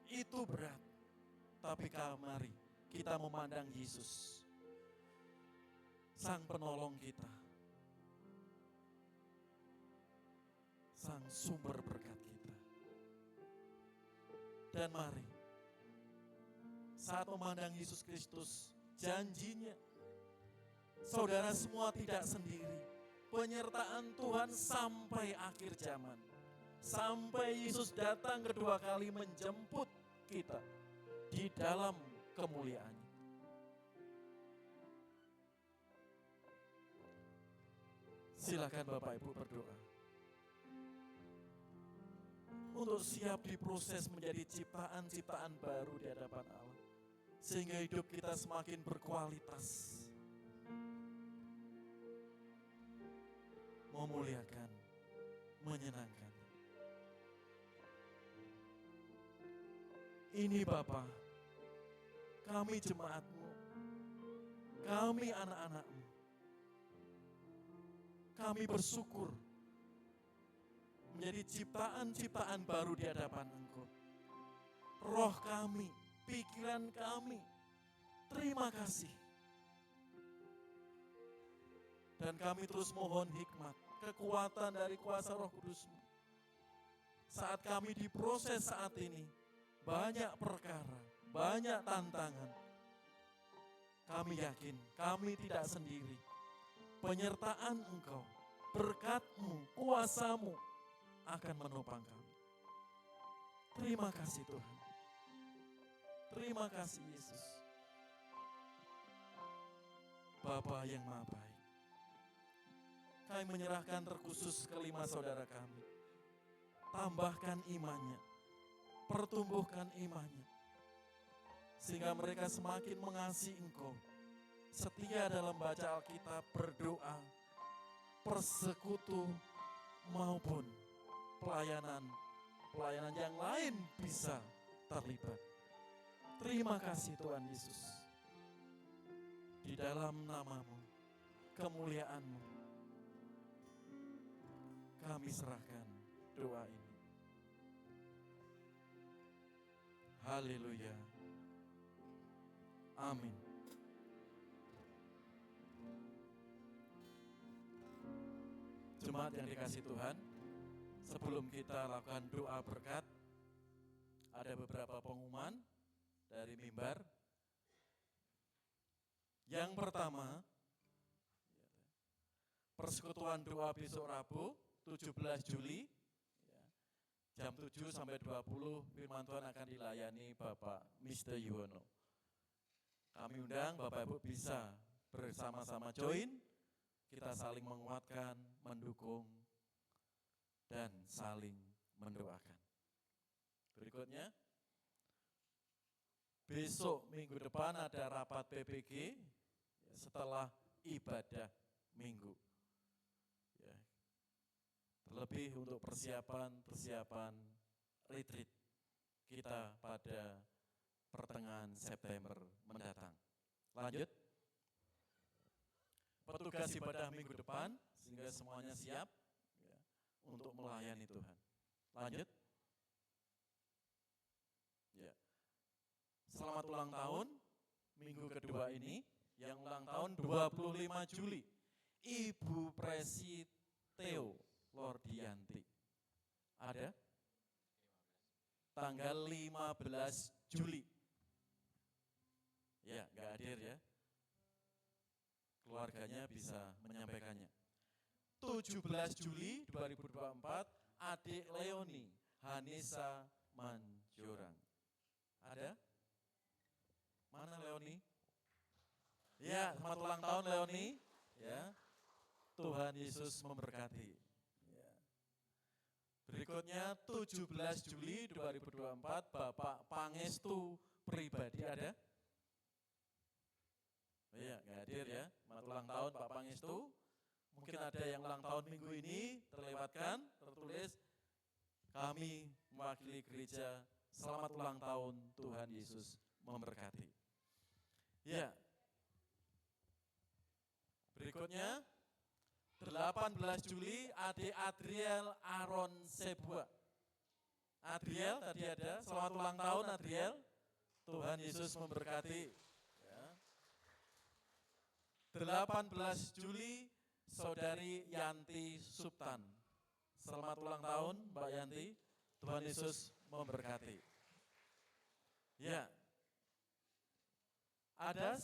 itu berat. Tapi mari kita memandang Yesus, Sang penolong kita, Sang sumber berkat kita. Dan mari, saat memandang Yesus Kristus, janjinya, saudara semua tidak sendiri. Penyertaan Tuhan sampai akhir zaman. Sampai Yesus datang kedua kali menjemput kita di dalam kemuliaan. Silakan Bapak Ibu berdoa. Untuk siap diproses menjadi ciptaan-ciptaan baru di hadapan Allah. Sehingga hidup kita semakin berkualitas. Memuliakan, menyenangkan. Ini Bapa, kami jemaat-Mu, kami anak-anak-Mu. Kami bersyukur menjadi ciptaan-ciptaan baru di hadapan Engkau. Roh kami, pikiran kami, terima kasih. Dan kami terus mohon hikmat, kekuatan dari kuasa Roh Kudus-Mu. Saat kami diproses saat ini, banyak perkara, banyak tantangan. Kami yakin, kami tidak sendiri. Penyertaan Engkau, berkat-Mu, kuasa-Mu akan menopang kami. Terima kasih Tuhan. Terima kasih Yesus. Bapa yang Maha Baik. Kami menyerahkan terkhusus kelima saudara kami. Tambahkan imannya, pertumbuhkan imannya, sehingga mereka semakin mengasihi Engkau, setia dalam baca Alkitab, berdoa, persekutu, maupun pelayanan yang lain bisa terlibat. Terima kasih Tuhan Yesus. Di dalam nama-Mu, kemuliaan-Mu, kami serahkan doa ini. Haleluya. Amin. Jemaat yang dikasihi Tuhan, sebelum kita lakukan doa berkat, ada beberapa pengumuman dari mimbar. Yang pertama, persekutuan doa besok Rabu 17 Juli jam 7 sampai 20 firman Tuhan akan dilayani Bapak Mr. Yuwono. Kami undang Bapak Ibu bisa bersama-sama join, kita saling menguatkan, mendukung, dan saling mendoakan. Berikutnya, besok minggu depan ada rapat PPG setelah ibadah minggu. Ya. Terlebih untuk persiapan retreat kita pada pertengahan September mendatang. Lanjut. Petugas ibadah minggu depan sehingga semuanya siap ya, untuk melayani Tuhan. Lanjut. Ya. Selamat ulang tahun minggu kedua ini, yang ulang tahun 25 Juli, Ibu Presi Theo Lordianti. Ada? Tanggal 15 Juli. Ya, enggak hadir ya. Keluarganya bisa menyampaikannya. 17 Juli 2024, adik Leoni, Hanesa Manjorang. Ada? Mana Leoni? Ya, selamat ulang tahun Leoni. Ya, Tuhan Yesus memberkati. Ya. Berikutnya 17 Juli 2024 Bapak Pangestu Pribadi ada? Oh iya, nggak hadir ya. Selamat ulang tahun Pak Pangestu. Mungkin ada yang ulang tahun minggu ini terlewatkan, tertulis kami mewakili gereja selamat ulang tahun, Tuhan Yesus memberkati. Ya. Berikutnya 18 Juli Ade Adriel Aron Sebua. Adriel tadi ada, selamat ulang tahun Adriel. Tuhan Yesus memberkati. Ya. 18 Juli Saudari Yanti Subtan. Selamat ulang tahun Mbak Yanti. Tuhan Yesus memberkati. Ya. Ada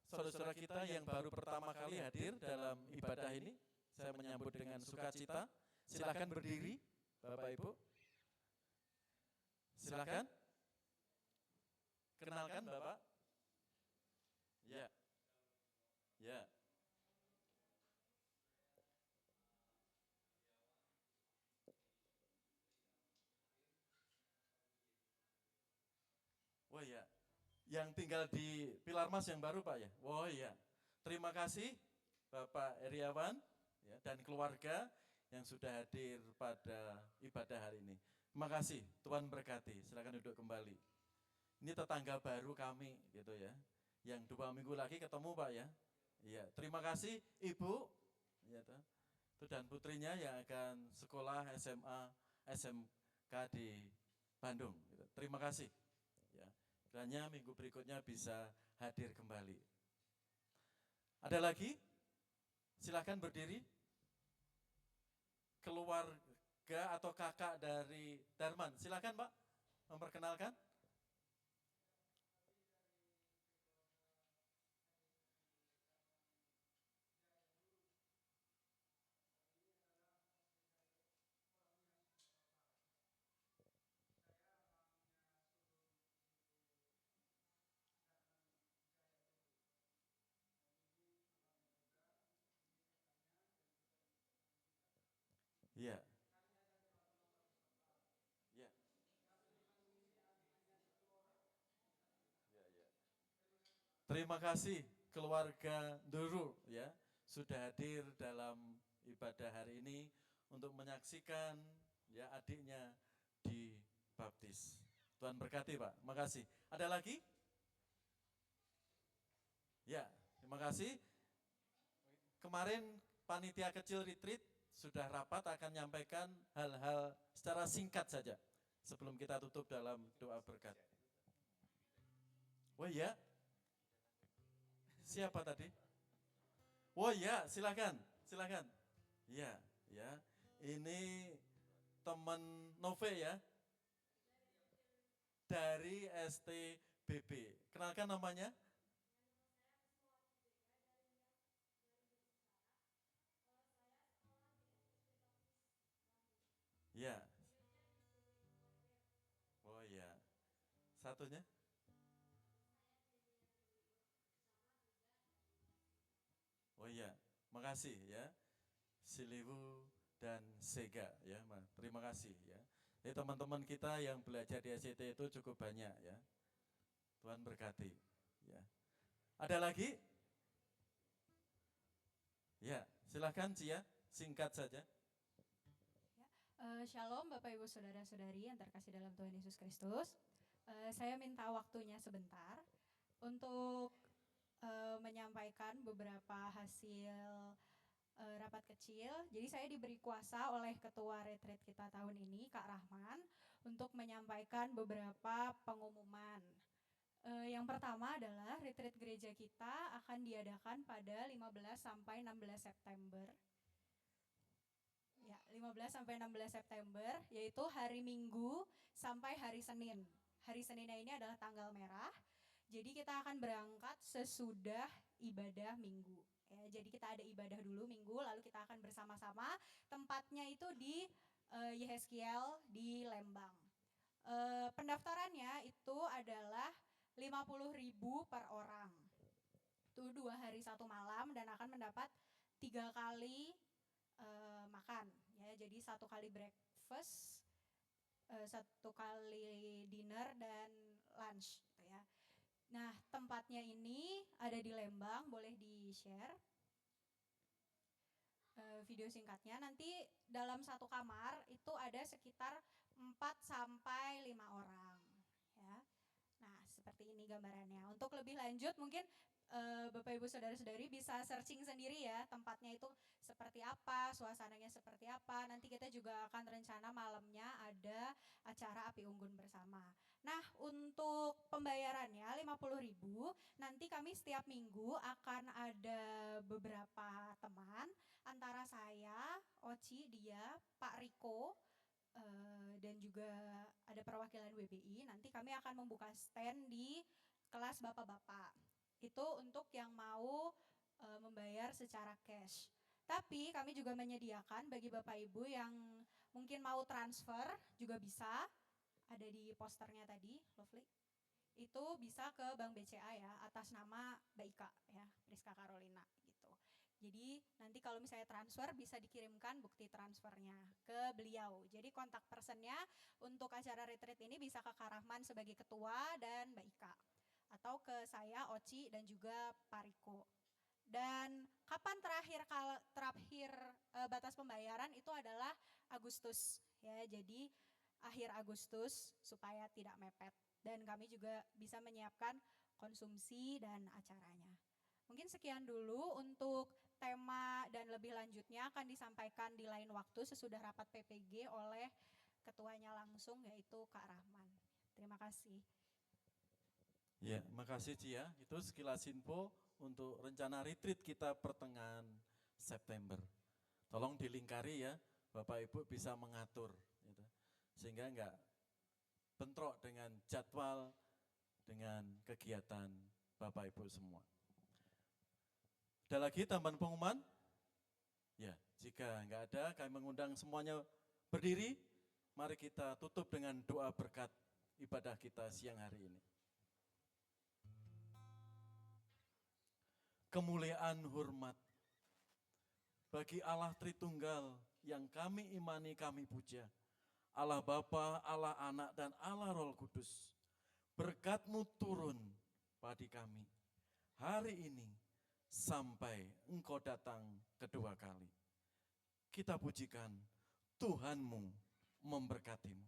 saudara-saudara kita yang baru pertama kali hadir dalam ibadah ini. Saya menyambut dengan sukacita. Silakan berdiri, Bapak Ibu. Silakan. Kenalkan Bapak. Ya. Ya. Oh iya. Yang tinggal di Pilar Mas yang baru Pak ya? Oh iya. Terima kasih Bapak Heriawan ya, dan keluarga yang sudah hadir pada ibadah hari ini. Terima kasih, Tuhan berkati. Silakan duduk kembali. Ini tetangga baru kami gitu ya. Yang 2 minggu lagi ketemu Pak ya. Iya, terima kasih Ibu ya, itu dan putrinya yang akan sekolah SMA, SMK di Bandung. Gitu. Terima kasih. Ya. Kiranya minggu berikutnya bisa hadir kembali. Ada lagi? Silakan berdiri. Keluarga atau kakak dari Darman, silakan Pak, memperkenalkan. Iya. Iya. Terima kasih keluarga Nduru ya sudah hadir dalam ibadah hari ini untuk menyaksikan ya adiknya dibaptis. Tuhan berkati Pak. Makasih. Ada lagi? Ya, terima kasih. Kemarin panitia kecil retreat sudah rapat akan menyampaikan hal-hal secara singkat saja sebelum kita tutup dalam doa berkat. Oh iya, siapa tadi? Oh iya, silakan, silakan. Iya, ya. Ini teman Nove ya, dari STBB. Kenalkan namanya? Ya. Oh iya. Satunya? Oh iya, makasih ya. Siliwu dan Sega ya, terima kasih ya. Jadi teman-teman kita yang belajar di SCT itu cukup banyak ya. Tuhan berkati ya. Ada lagi? Ya, silahkan Cia, singkat saja. Shalom Bapak Ibu Saudara-saudari yang terkasih dalam Tuhan Yesus Kristus. Saya minta waktunya sebentar untuk menyampaikan beberapa hasil rapat kecil. Jadi saya diberi kuasa oleh ketua retreat kita tahun ini, Kak Rahman, untuk menyampaikan beberapa pengumuman. Yang pertama adalah retreat gereja kita akan diadakan pada 15 sampai 16 September. Ya, 15 sampai 16 September, yaitu hari Minggu sampai hari Senin. Hari Seninnya ini adalah tanggal merah. Jadi kita akan berangkat sesudah ibadah Minggu. Ya, jadi kita ada ibadah dulu Minggu, lalu kita akan bersama-sama. Tempatnya itu di Yehezkiel di Lembang. Pendaftarannya itu adalah 50.000 per orang. Itu 2 hari 1 malam dan akan mendapat 3 kali makan ya, jadi 1 kali breakfast, 1 kali dinner dan lunch gitu ya. Nah, tempatnya ini ada di Lembang, boleh di-share video singkatnya. Nanti dalam satu kamar itu ada sekitar 4 sampai 5 orang ya. Nah, seperti ini gambarannya. Untuk lebih lanjut mungkin Bapak Ibu Saudara-saudari bisa searching sendiri ya, tempatnya itu seperti apa, suasananya seperti apa. Nanti kita juga akan rencana malamnya ada acara api unggun bersama. Nah, untuk pembayarannya 50.000. Nanti kami setiap minggu akan ada beberapa teman, antara saya, Oci, dia, Pak Riko, dan juga ada perwakilan WBI. Nanti kami akan membuka stand di kelas bapak-bapak. Itu untuk yang mau membayar secara cash. Tapi kami juga menyediakan bagi Bapak Ibu yang mungkin mau transfer juga bisa. Ada di posternya tadi, Lovely. Itu bisa ke Bank BCA ya, atas nama Mbak Ika ya, Priska Carolina gitu. Jadi nanti kalau misalnya transfer bisa dikirimkan bukti transfernya ke beliau. Jadi kontak personnya untuk acara retreat ini bisa ke Kak Rahman sebagai ketua dan Mbak Ika. Atau ke saya, Oci, dan juga Pak Riko. Dan kapan terakhir batas pembayaran itu adalah Agustus ya. Jadi akhir Agustus supaya tidak mepet. Dan kami juga bisa menyiapkan konsumsi dan acaranya. Mungkin sekian dulu untuk tema dan lebih lanjutnya akan disampaikan di lain waktu sesudah rapat PPG oleh ketuanya langsung yaitu Kak Rahman. Terima kasih. Ya, makasih Cia. Itu sekilas info untuk rencana retreat kita pertengahan September. Tolong dilingkari ya, Bapak Ibu bisa mengatur, gitu. Sehingga enggak bentrok dengan jadwal, dengan kegiatan Bapak Ibu semua. Ada lagi tambahan pengumuman? Ya, jika enggak ada, kami mengundang semuanya berdiri. Mari kita tutup dengan doa berkat ibadah kita siang hari ini. Kemuliaan hormat bagi Allah Tritunggal yang kami imani, kami puja. Allah Bapa, Allah Anak, dan Allah Roh Kudus. Berkat-Mu turun pada kami hari ini sampai Engkau datang kedua kali. Kita pujikan, Tuhanmu memberkatimu.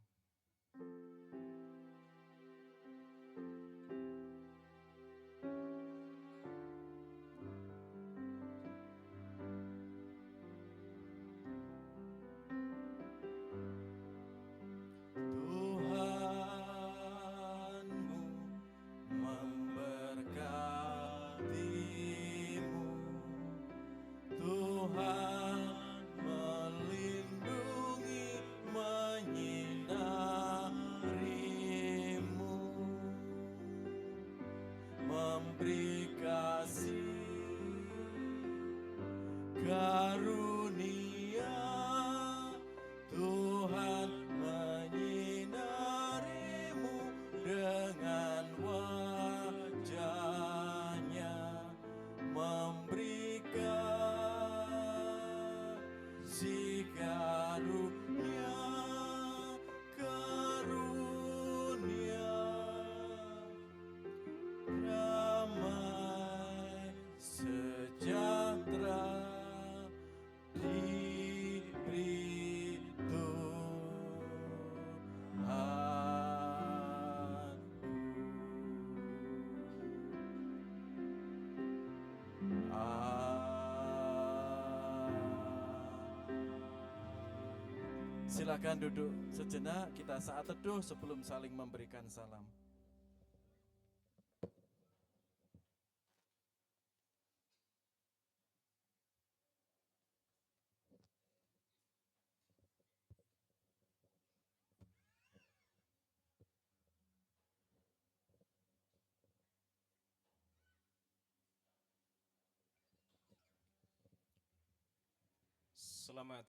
Memberi kasih karunia, Tuhan menyinarimu dengan wajah-Nya, memberi kasih karunia, damai sejahtera diberi Tuhanku. Silakan duduk sejenak, kita saat teduh sebelum saling memberikan salam. Selamat